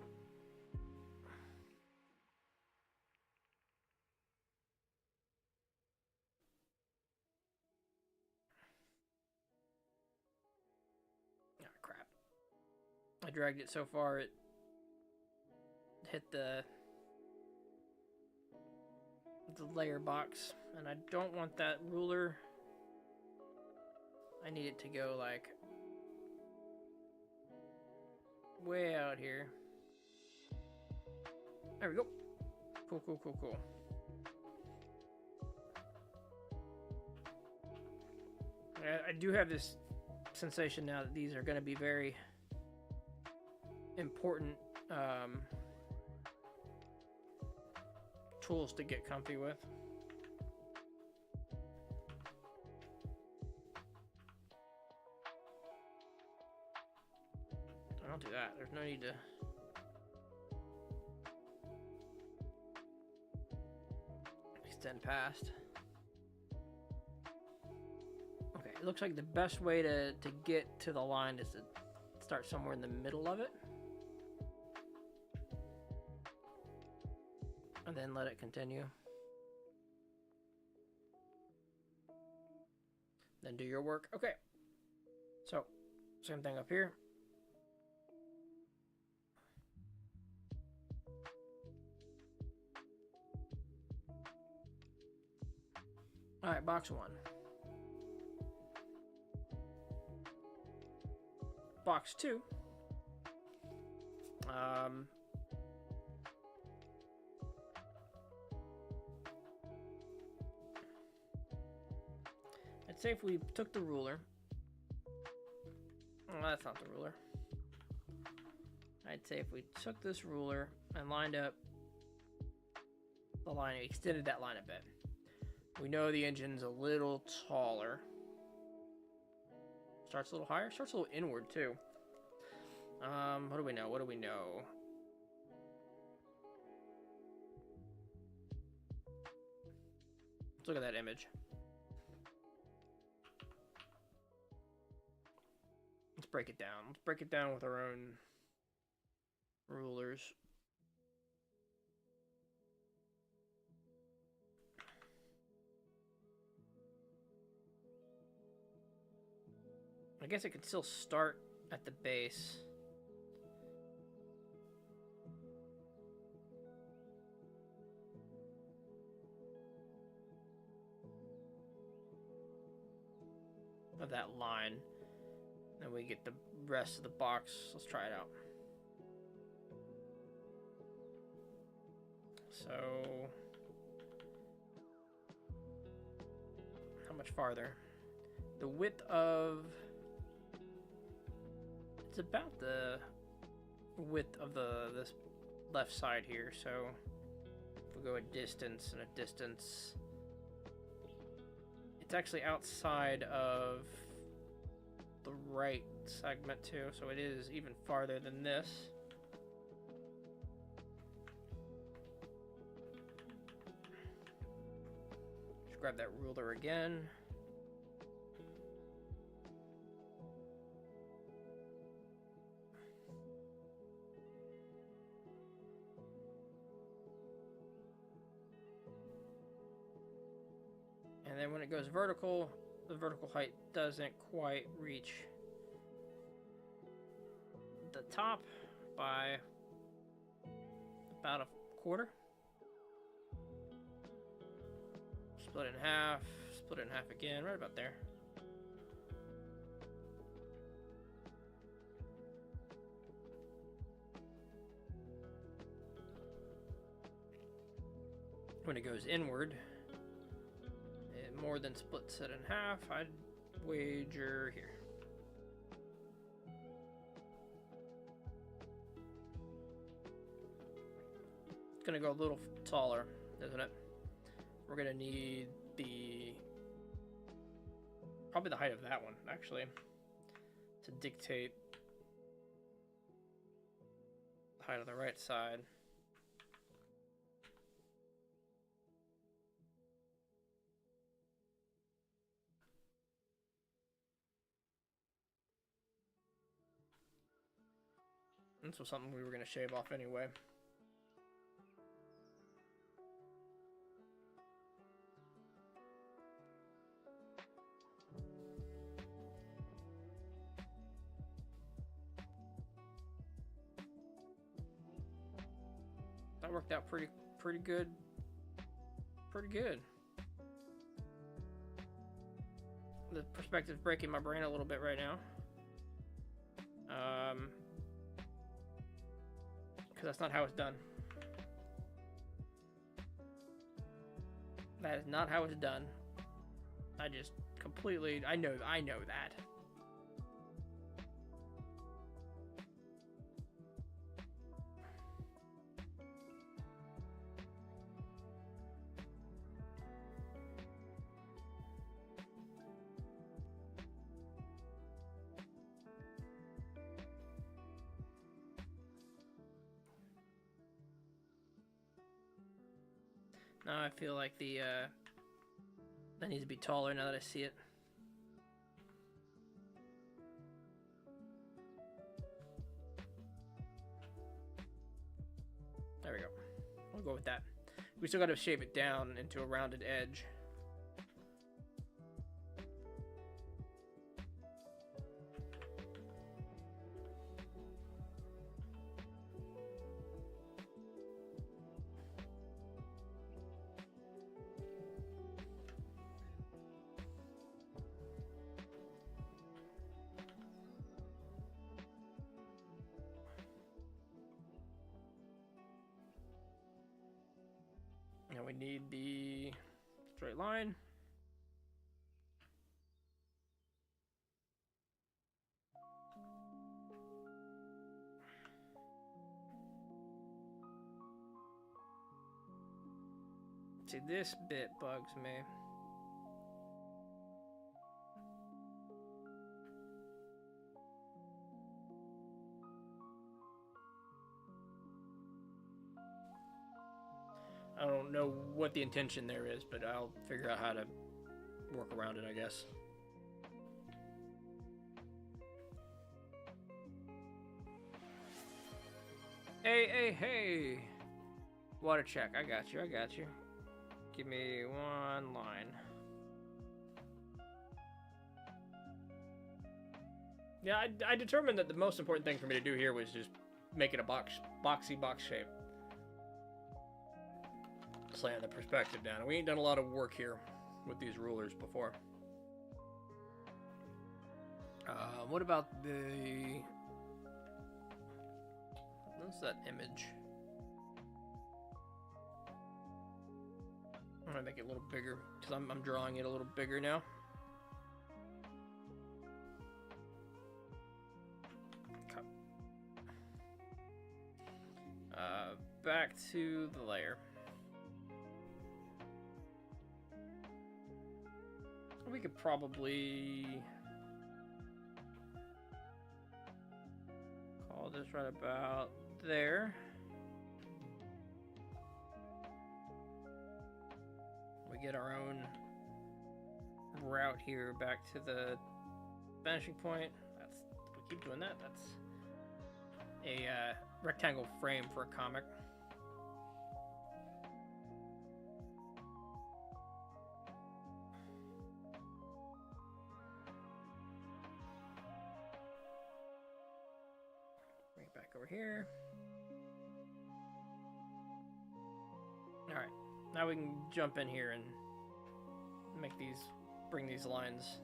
Speaker 1: I dragged it so far it hit the layer box, and I don't want that ruler. I need it to go like way out here. There we go. Cool. I do have this sensation now that these are going to be very important tools to get comfy with. Don't do that. There's no need to. Extend past. Okay, it looks like the best way to get to the line is to start somewhere in the middle of it. And then let it continue. Then do your work. Okay. So, same thing up here. All right, box 1. Box 2. I'd say if we took the ruler. Oh, that's not the ruler. I'd say if we took this ruler and lined up the line, extended that line a bit. We know the engine's a little taller. Starts a little higher. Starts a little inward too. What do we know? Let's look at that image. Let's break it down. Let's break it down with our own rulers. I guess it could still start at the base. and we get the rest of the box. Let's try it out. So, how much farther? The width of, it's about the width of this left side here. So if we go a distance and a distance, it's actually outside of the right segment too, so it is even farther than this. Just grab that ruler again. And then when it goes vertical, the vertical height doesn't quite reach the top by about a quarter. Split it in half again, right about there. When it goes inward, it more than splits it in half. I'd wager here. It's gonna go a little taller, isn't it? We're gonna need probably the height of that one, actually, to dictate the height of the right side. This was something we were going to shave off anyway. That worked out pretty good. Pretty good. The perspective's breaking my brain a little bit right now. Because that's not how it's done. That is not how it's done. I just completely, I know that. Now I feel like that needs to be taller now that I see it. There we go. We'll go with that. We still got to shave it down into a rounded edge. Now we need the straight line. See, this bit bugs me. I don't know what the intention there is, but I'll figure out how to work around it, I guess. Hey! Water check. I got you. Give me one line. Yeah, I determined that the most important thing for me to do here was just make it a boxy box shape. Slant the perspective down. We ain't done a lot of work here with these rulers before. What about the... What's that image? I'm gonna make it a little bigger because I'm drawing it a little bigger now. Okay. Back to the layer. We could probably call this right about there. We get our own route here back to the vanishing point. We keep doing that. That's a rectangle frame for a comic. Bring it back over here. All right. Now we can jump in here and bring these lines.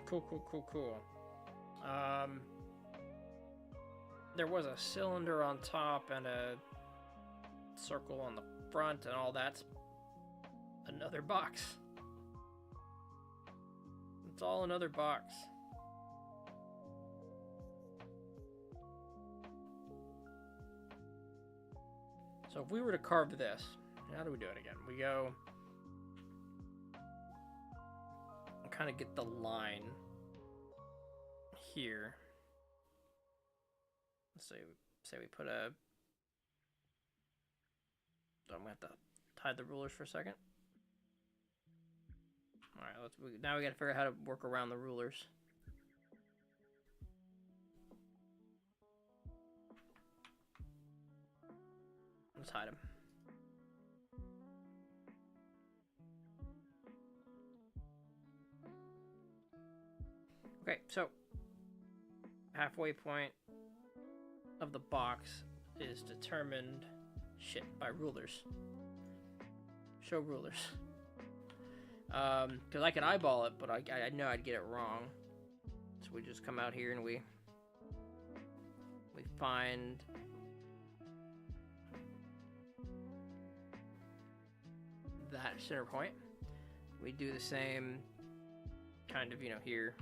Speaker 1: Cool. There was a cylinder on top and a circle on the front, and all that's another box. It's all another box. So if we were to carve this, how do we do it again? We go... kind of get the line here. Let's say we put a... I'm gonna have to hide the rulers for a second. All right, now we gotta figure out how to work around the rulers. Let's hide them. Okay, so halfway point of the box is determined by rulers. Show rulers. Because I can eyeball it, but I know I'd get it wrong. So we just come out here and we find that center point. We do the same kind of, here.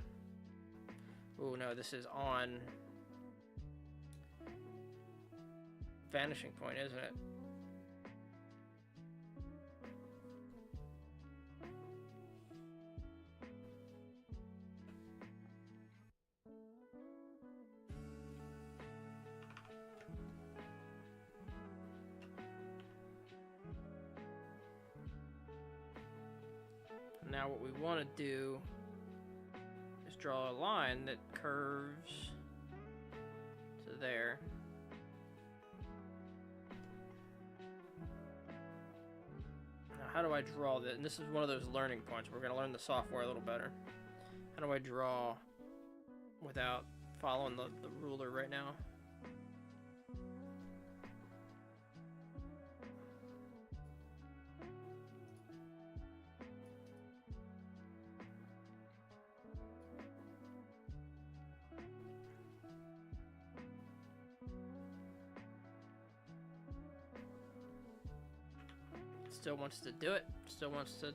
Speaker 1: Oh no, this is on vanishing point, isn't it? Now what we want to do is draw a line that curves to there. Now how do I draw that? And this is one of those learning points. We're going to learn the software a little better. How do I draw without following the ruler right now? Still wants to do it. Still wants to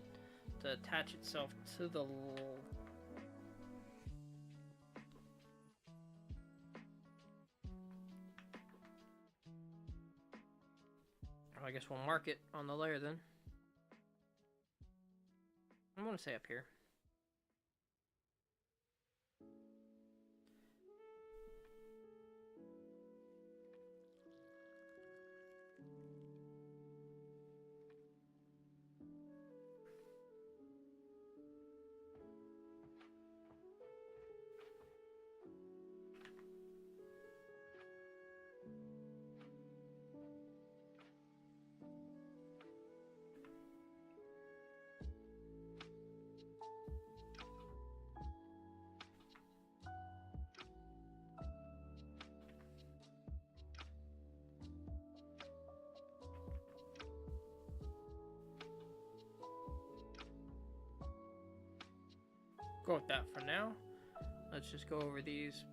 Speaker 1: attach itself to the... I guess we'll mark it on the layer then. I'm going to say up here. go with that for now. Let's just go over these.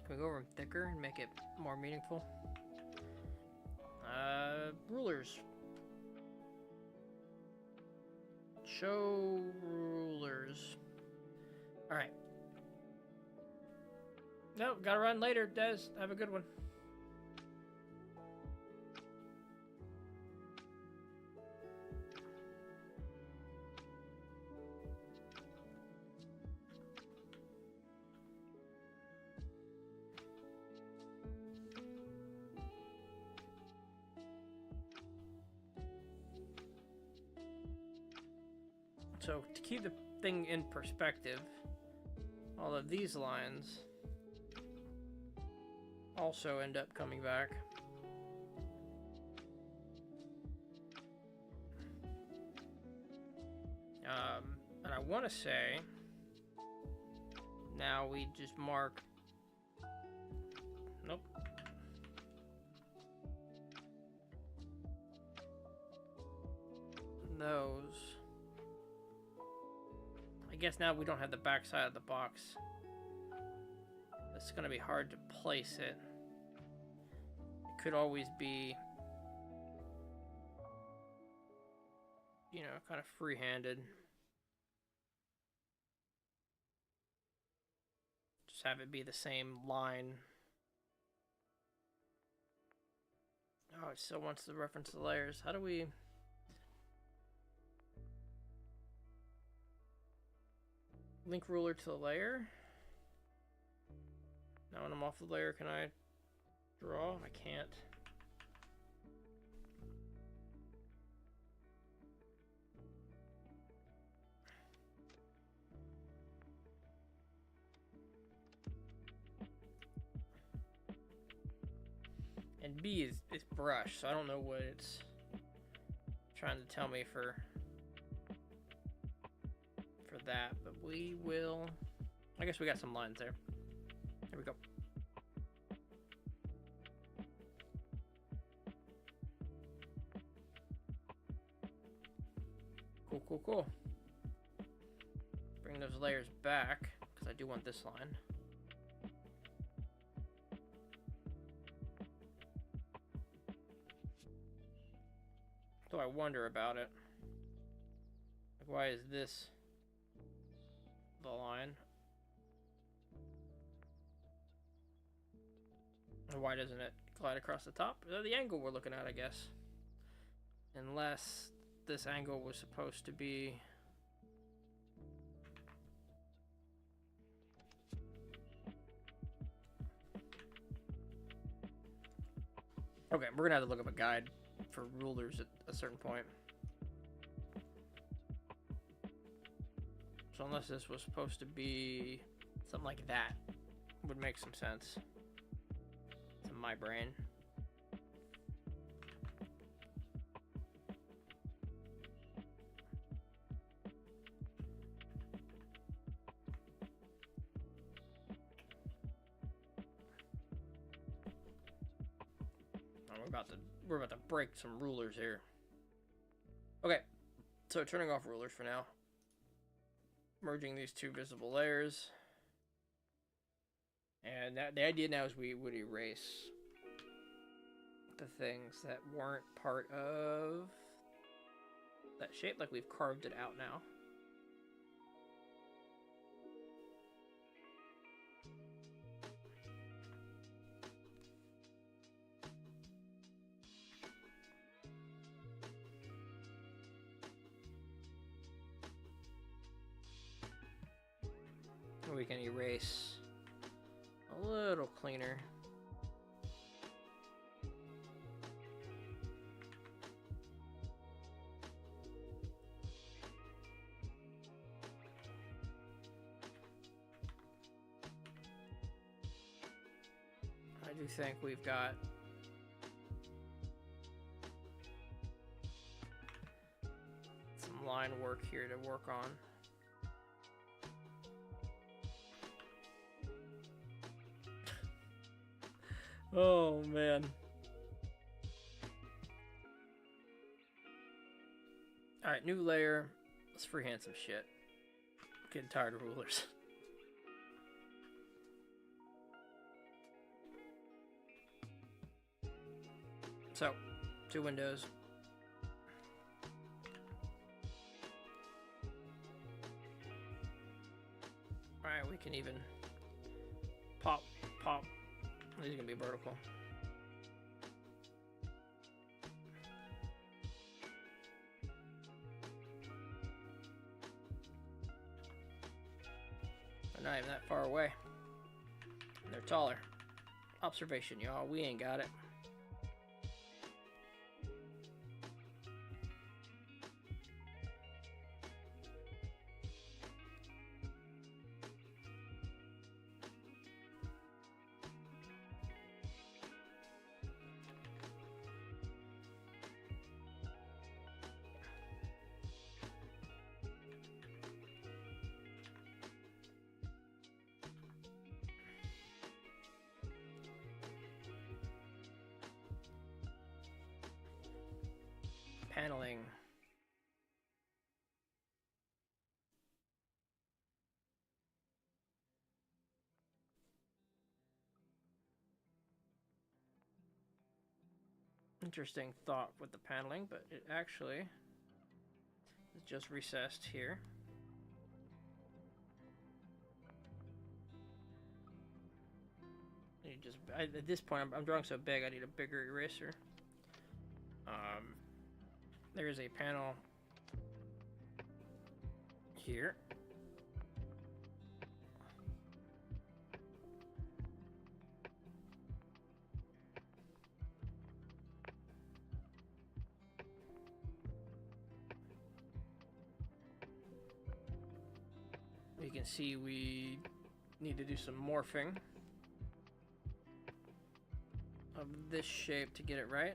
Speaker 1: Can we go over them thicker and make it more meaningful? Rulers. Show rulers. Alright. No, gotta run later, Des. Have a good one. So, to keep the thing in perspective, all of these lines also end up coming back. And I want to say, now we just mark, nope. Those. I guess now we don't have the back side of the box. It's gonna be hard to place it. It could always be, you know, kind of free-handed. Just have it be the same line. Oh, it still wants to reference the layers. How do we... link ruler to the layer? Now when I'm off the layer, can I draw? I can't. And B is brush, so I don't know what it's trying to tell me for that, but we will... I guess we got some lines there. There we go. Cool, cool, cool. Bring those layers back, because I do want this line. So I wonder about it. Like, why is this the line? And why doesn't it glide across the top? The angle we're looking at, I guess. Unless this angle was supposed to be... Okay, we're gonna have to look up a guide for rulers at a certain point. So unless this was supposed to be something like that, would make some sense to my brain. We're about to break some rulers here. Okay, so turning off rulers for now. Merging these two visible layers. And the idea now is we would erase the things that weren't part of that shape, like we've carved it out now. We can erase a little cleaner. I do think we've got some line work here to work on. Oh, man. Alright, new layer. Let's freehand some shit. Getting tired of rulers. So, 2 windows. Alright, we can even pop. These are gonna be vertical. They're not even that far away. And they're taller. Observation, y'all. We ain't got it. Paneling. Interesting thought with the paneling, but it actually is just recessed here. You just at this point, I'm drawing so big, I need a bigger eraser. There is a panel here. You can see we need to do some morphing of this shape to get it right.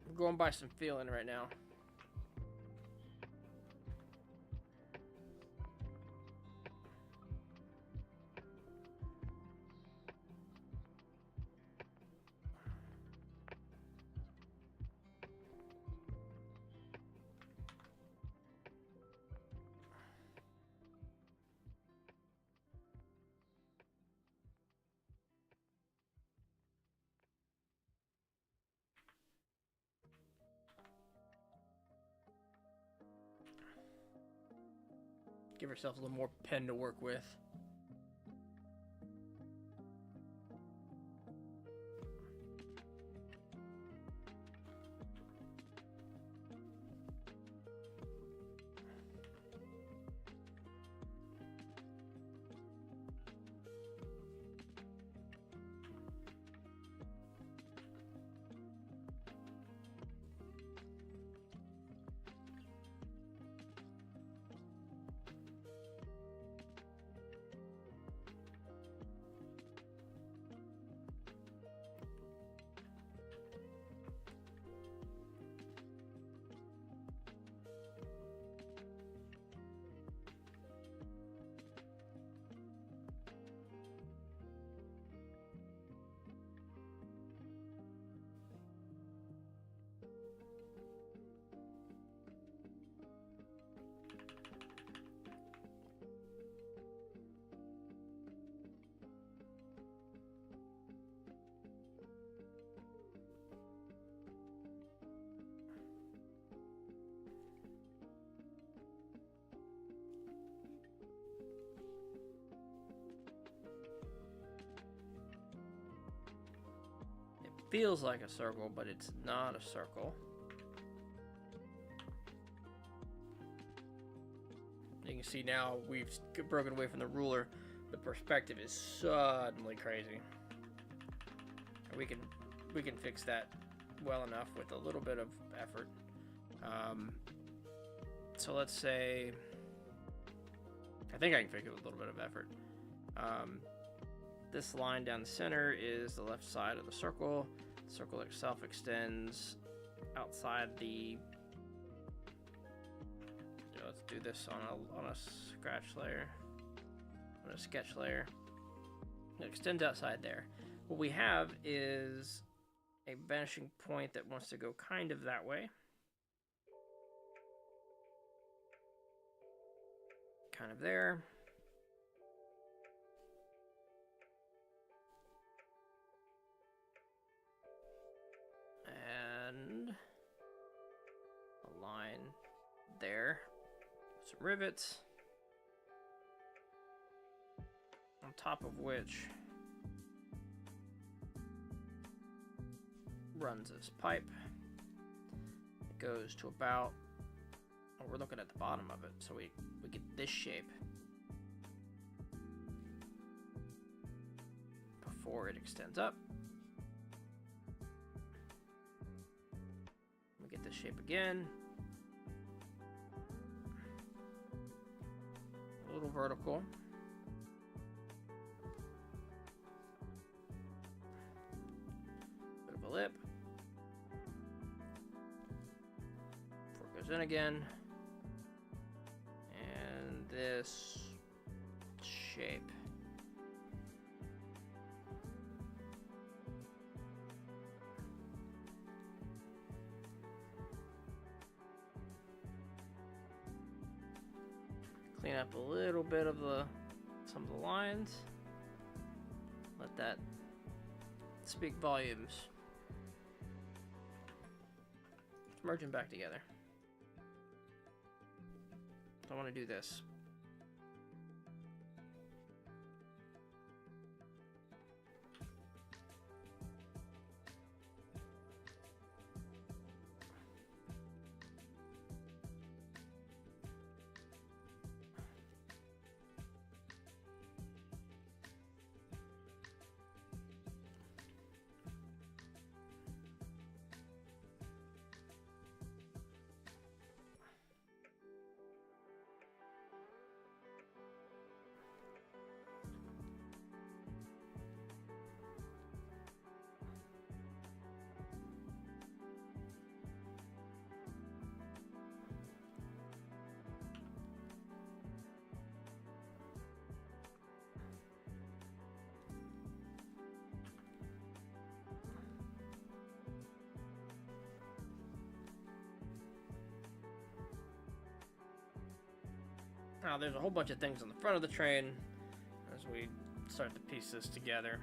Speaker 1: I'm going by some feeling right now. Give ourselves a little more pen to work with. feels like a circle, but it's not a circle. You can see now we've broken away from the ruler. The perspective is suddenly crazy. We can fix that well enough with a little bit of effort. So let's say, I think I can fix it with a little bit of effort. This line down the center is the left side of the circle. The circle itself extends outside the. Let's do this on a scratch layer, on a sketch layer. It extends outside there. What we have is a vanishing point that wants to go kind of that way. Kind of there. And a line there. Some rivets. On top of which runs this pipe. It goes to about, oh, we're looking at the bottom of it, so we get this shape before it extends up. We get this shape again. A little vertical. Bit of a lip. Before it goes in again. And this shape. Clean up a little bit of some of the lines. Let that speak volumes. Let's merge them back together. I want to do this. Now there's a whole bunch of things on the front of the train as we start to piece this together.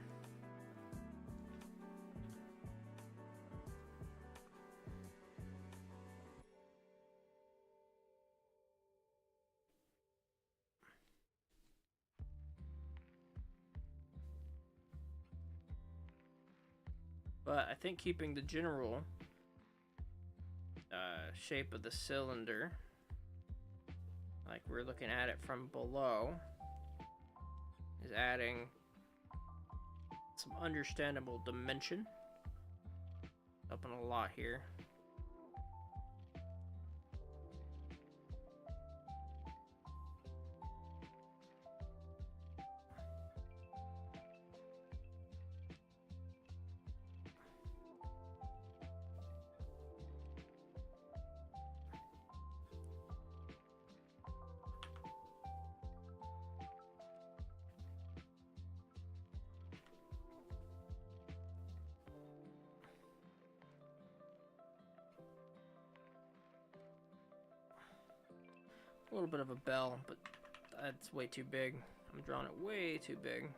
Speaker 1: But I think keeping the general shape of the cylinder, like we're looking at it from below, is adding some understandable dimension. Helping a lot here. A little bit of a bell, but that's way too big. I'm drawing it way too big.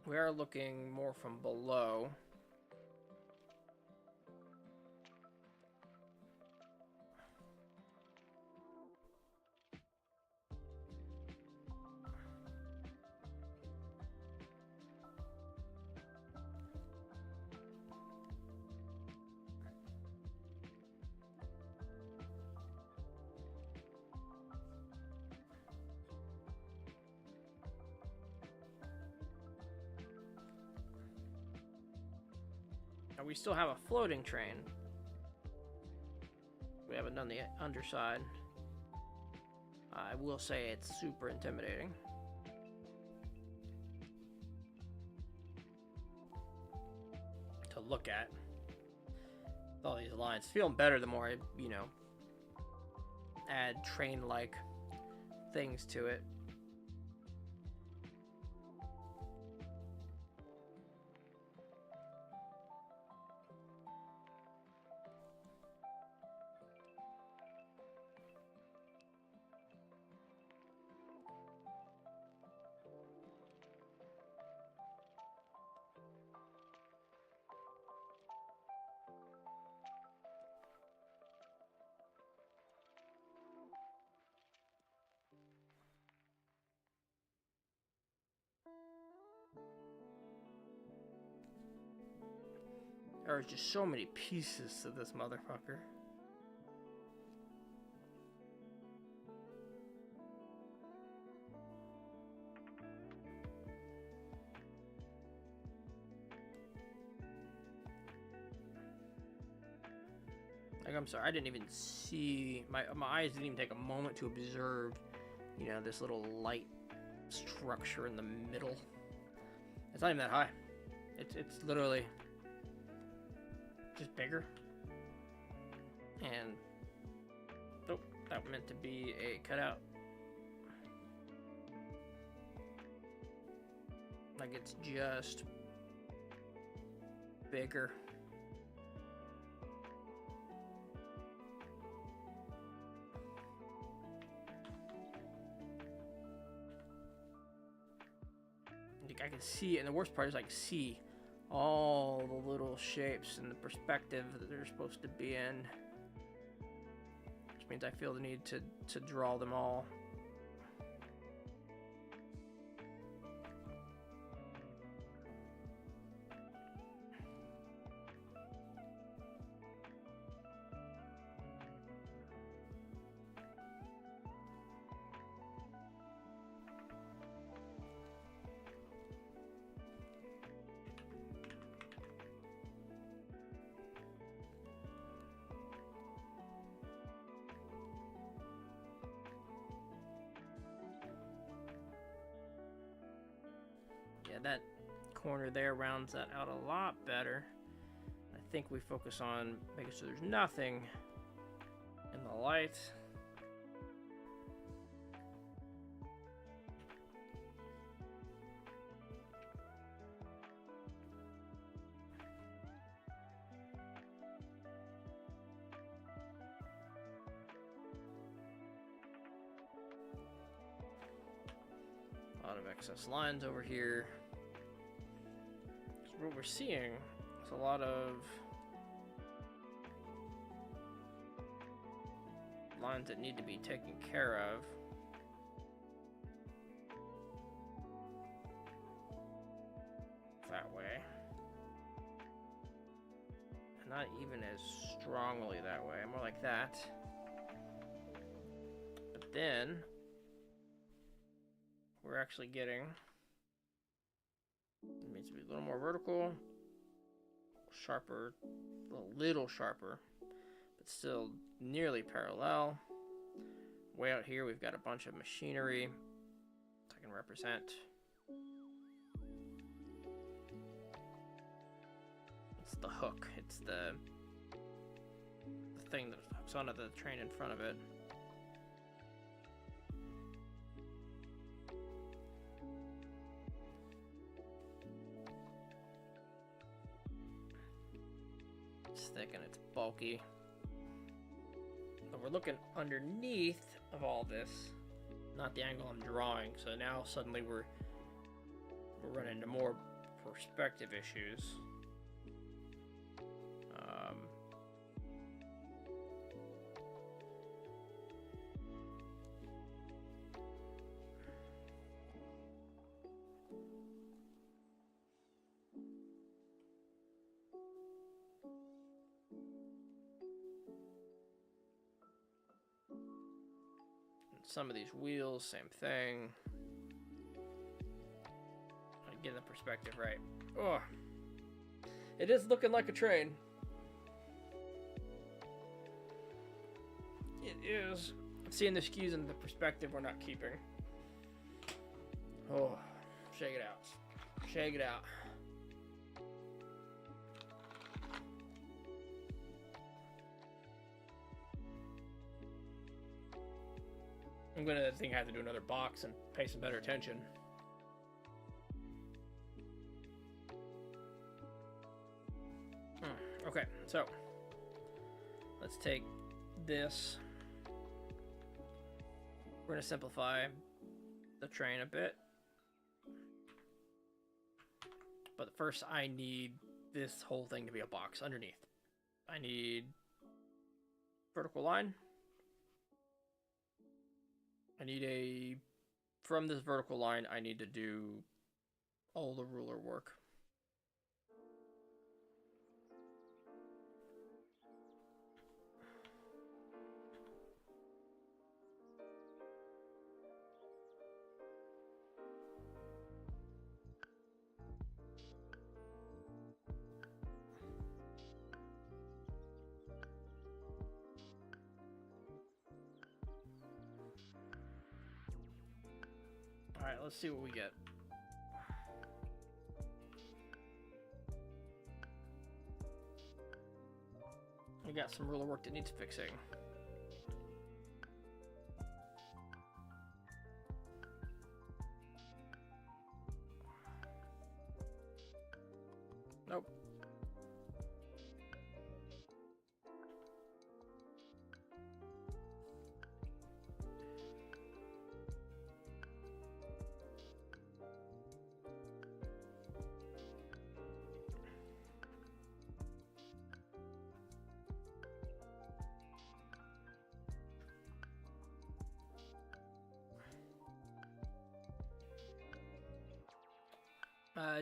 Speaker 1: We are looking more from below. We still have a floating train. We haven't done the underside. I will say it's super intimidating. To look at. All these lines. Feeling better the more I, you know, add train-like things to it. There are just so many pieces to this motherfucker. Like, I'm sorry, I didn't even see, my eyes didn't even take a moment to observe, you know, this little light structure in the middle. It's not even that high. It's literally just bigger. And oh, that meant to be a cutout. Like, it's just bigger. I can see, and the worst part is I can see all the little shapes and the perspective that they're supposed to be in. Which means I feel the need to draw them all. Yeah, that corner there rounds that out a lot better. I think we focus on making sure there's nothing in the light. A lot of excess lines over here. So what we're seeing is a lot of lines that need to be taken care of. That way. And not even as strongly that way, more like that. But then we're actually getting, it needs to be a little more vertical, sharper, a little sharper, but still nearly parallel. Way out here we've got a bunch of machinery I can represent. It's the hook, it's the thing that hooks onto the train in front of it. Thick and it's bulky. But we're looking underneath of all this, not the angle I'm drawing. So now suddenly we're running into more perspective issues. Some of these wheels, same thing. Get the perspective right. Oh, It is looking like a train. It is. Seeing the skews in the perspective we're not keeping. Oh, shake it out. Shake it out. I'm gonna think I have to do another box and pay some better attention. Okay, so let's take this. We're gonna simplify the train a bit. But first I need this whole thing to be a box underneath. I need vertical line. I need from this vertical line, I need to do all the ruler work. All right, let's see what we get. We got some ruler work that needs fixing. Nope.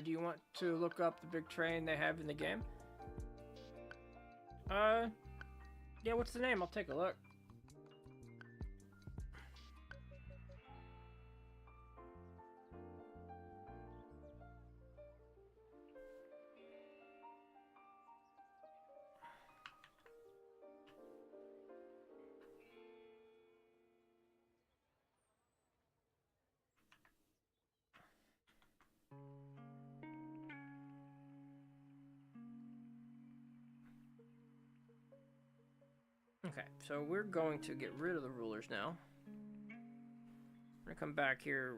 Speaker 1: Do you want to look up the big train they have in the game? Yeah, what's the name? I'll take a look. Okay, so we're going to get rid of the rulers now. We're gonna come back here.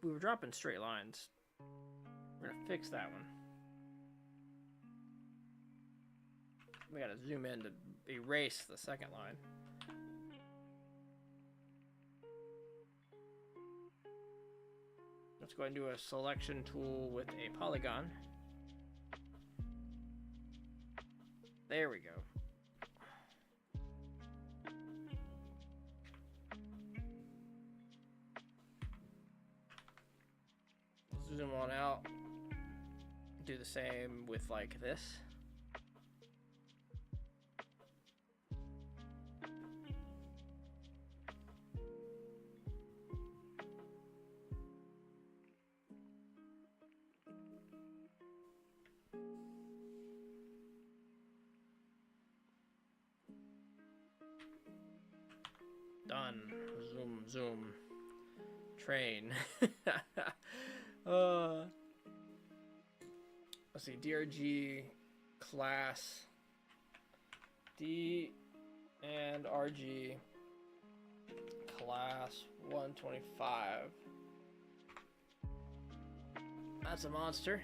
Speaker 1: We were dropping straight lines. We're gonna fix that one. We gotta zoom in to erase the second line. Let's go ahead and do a selection tool with a polygon. There we go. Zoom on out. Do the same with like this. Done. Zoom, zoom. Train. Let's see, DRG class D and RG class 125. That's a monster.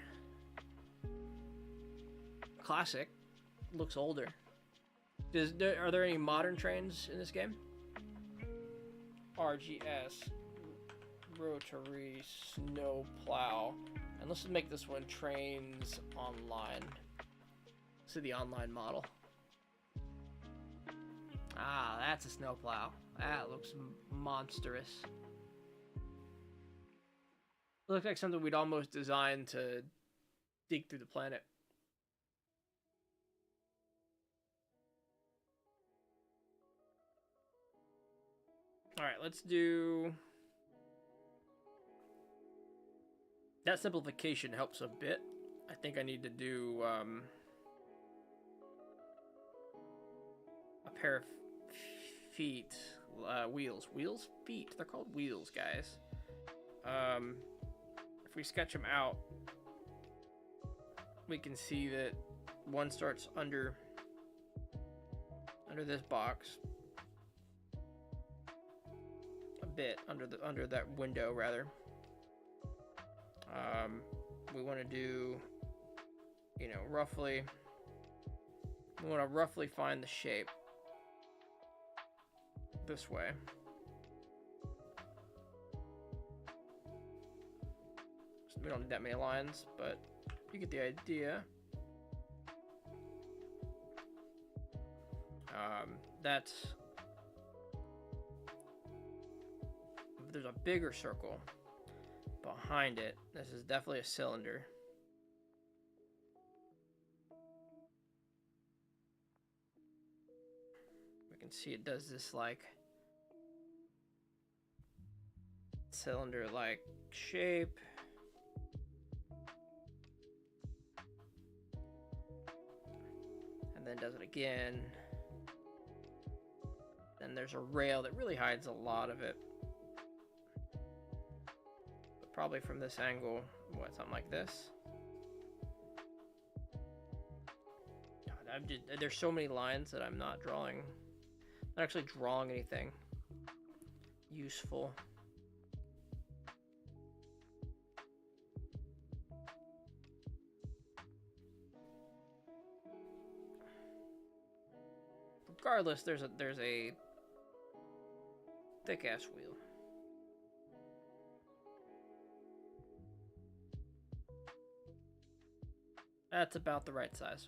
Speaker 1: Classic. Looks older. Are there any modern trains in this game? RGS rotary snow plow. And let's make this one trains online. See the online model. Ah, that's a snow plow. That looks monstrous. Looks like something we'd almost design to dig through the planet. Alright, let's do... That simplification helps a bit. I think I need to do pair of feet, wheels. Wheels? Feet. They're called wheels, guys. If we sketch them out, we can see that one starts under this box, a bit under that window rather. We want to do, you know, roughly. We want to roughly find the shape this way. So we don't need that many lines, but you get the idea. That's, there's a bigger circle behind it. This is definitely a cylinder. We can see it does this like cylinder-like shape. And then does it again. Then there's a rail that really hides a lot of it. But probably from this angle, what, something like this? God, there's so many lines that I'm not actually drawing anything useful. Regardless, there's a thick ass wheel. That's about the right size.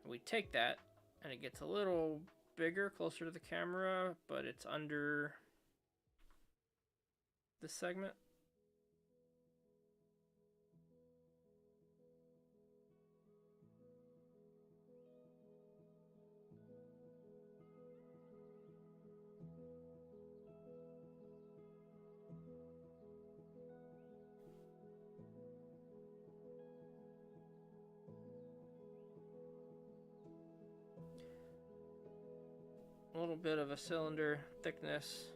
Speaker 1: We take that and it gets a little bigger, closer to the camera, but it's under this segment. A little bit of a cylinder thickness.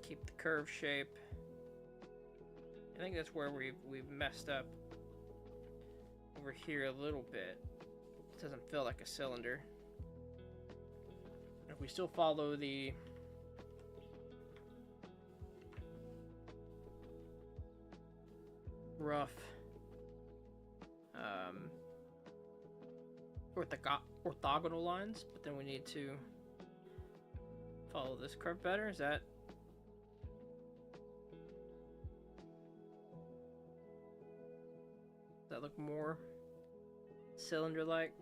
Speaker 1: Keep the curve shape. I think that's where we've messed up over here a little bit. It doesn't feel like a cylinder. If we still follow the rough orthogonal lines, but then we need to follow this curve better. Does that look more cylinder-like?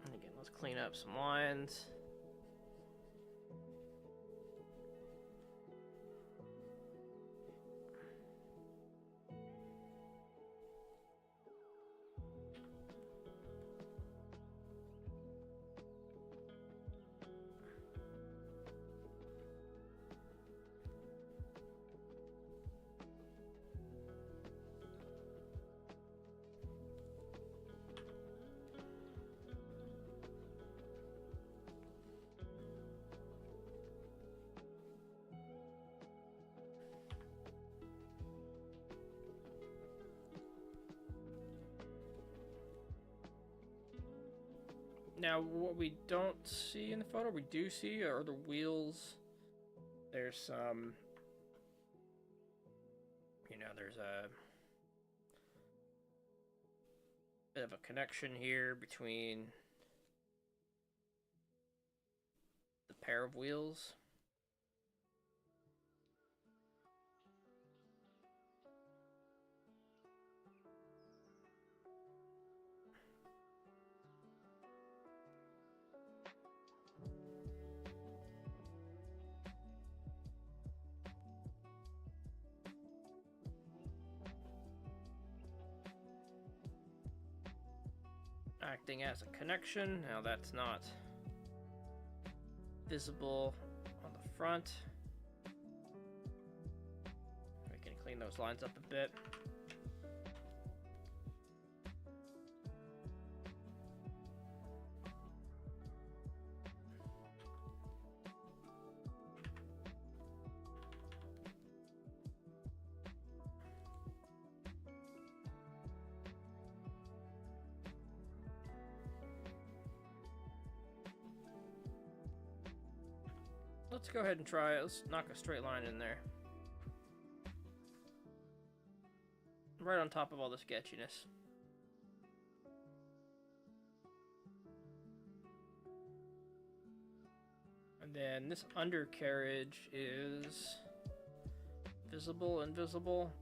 Speaker 1: And again, let's clean up some lines. Now, what we don't see in the photo, we do see are the wheels. There's some, you know, there's a bit of a connection here between the pair of wheels. Acting as a connection. Now that's not visible on the front. We can clean those lines up a bit. Let's go ahead and try it. Let's knock a straight line in there. Right on top of all the sketchiness. And then this undercarriage is visible, invisible,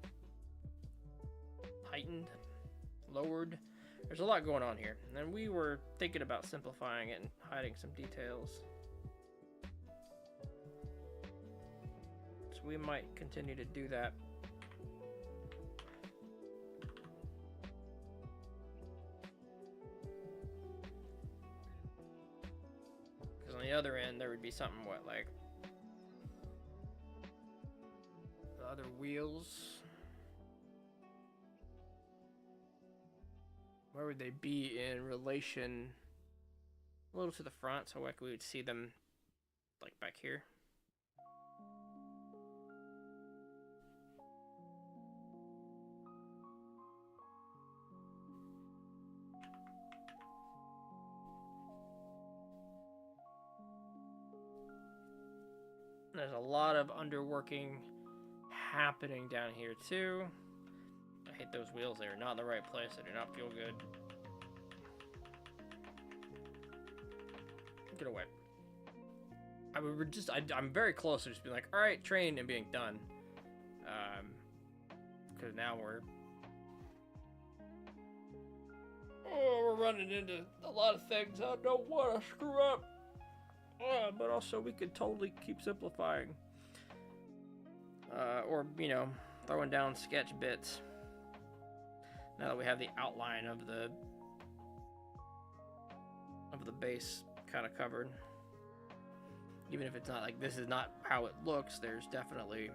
Speaker 1: heightened, lowered. There's a lot going on here. And we were thinking about simplifying it and hiding some details. So we might continue to do that. Because on the other end, there would be something, what, like the other wheels? Where would they be in relation a little to the front, so like we would see them like back here? There's a lot of underworking happening down here too. I hate those wheels. They're not in the right place. They do not feel good. Get away. I mean, I'm very close to just being like, all right, train, and being done. Because now we're running into a lot of things I don't want to screw up. But also we could totally keep simplifying. Or, you know, throwing down sketch bits. Now that we have the outline of the base kind of covered. Even if it's not like this is not how it looks, there's definitely,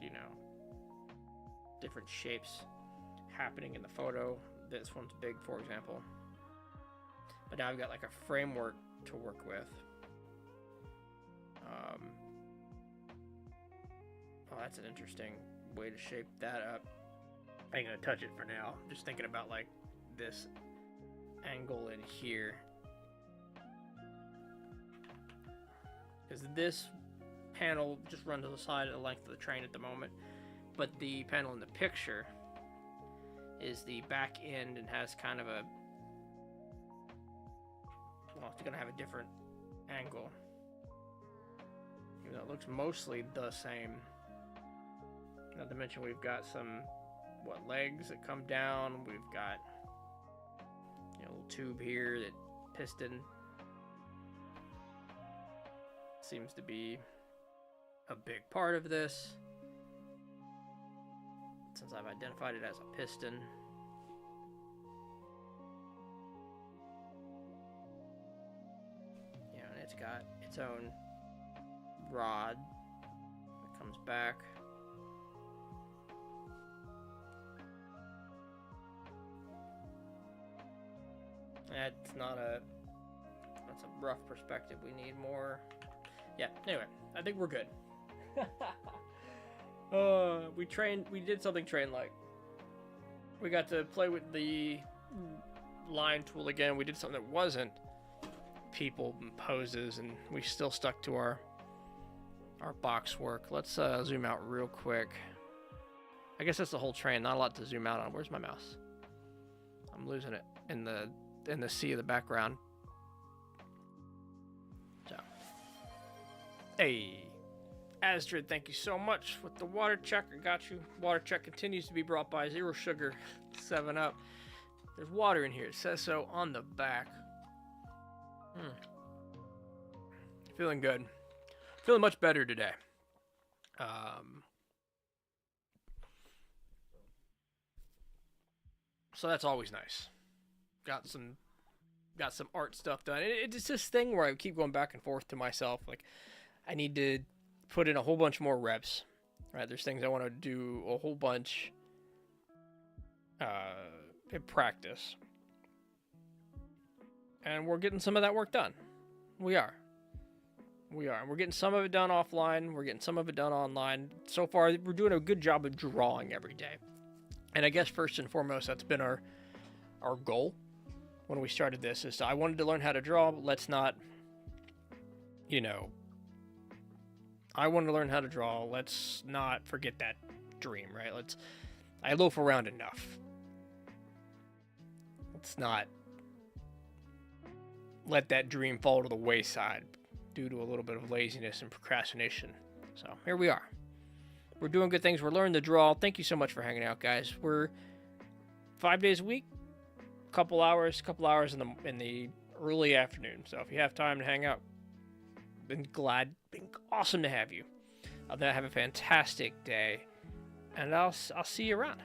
Speaker 1: you know, different shapes happening in the photo. This one's big, for example. But now I've got like a framework to work with. Oh, that's an interesting way to shape that up. I ain't gonna touch it for now. I'm just thinking about like this angle in here. Because this panel just runs to the side of the length of the train at the moment. But the panel in the picture is the back end and has kind of a, well, it's gonna have a different angle. Even though it looks mostly the same. Not to mention we've got some, what, legs that come down. We've got, you know, a little tube here, that piston seems to be a big part of this, since I've identified it as a piston. You know, and it's got its own rod that comes back. That's a rough perspective. We need more. Yeah, anyway, I think we're good. We did something train-like. We got to play with the line tool again. We did something that wasn't people and poses, and we still stuck to our box work. Let's zoom out real quick. I guess that's the whole train. Not a lot to zoom out on. Where's my mouse? I'm losing it in the sea of the background. So, hey, Astrid, thank you so much with the water check. I got you. Water check continues to be brought by Zero Sugar 7-Up. There's water in here. It says so on the back. Feeling good. Feeling much better today. So that's always nice. Got some got some art stuff done. It's this thing where I keep going back and forth to myself. Like, I need to put in a whole bunch more reps. Right? There's things I want to do a whole bunch in practice. And we're getting some of that work done. We are. And we're getting some of it done offline. We're getting some of it done online. So far, we're doing a good job of drawing every day. And I guess first and foremost, that's been our goal when we started this. Is I wanted to learn how to draw. But let's not, I wanted to learn how to draw. Let's not forget that dream, right? I loaf around enough. Let's not let that dream fall to the wayside due to a little bit of laziness and procrastination. So here we are. We're doing good things. We're learning to draw. Thank you so much for hanging out, guys. We're 5 days a week, couple hours in the early afternoon. So if you have time to hang out, been awesome to have you. Have a fantastic day, and I'll see you around.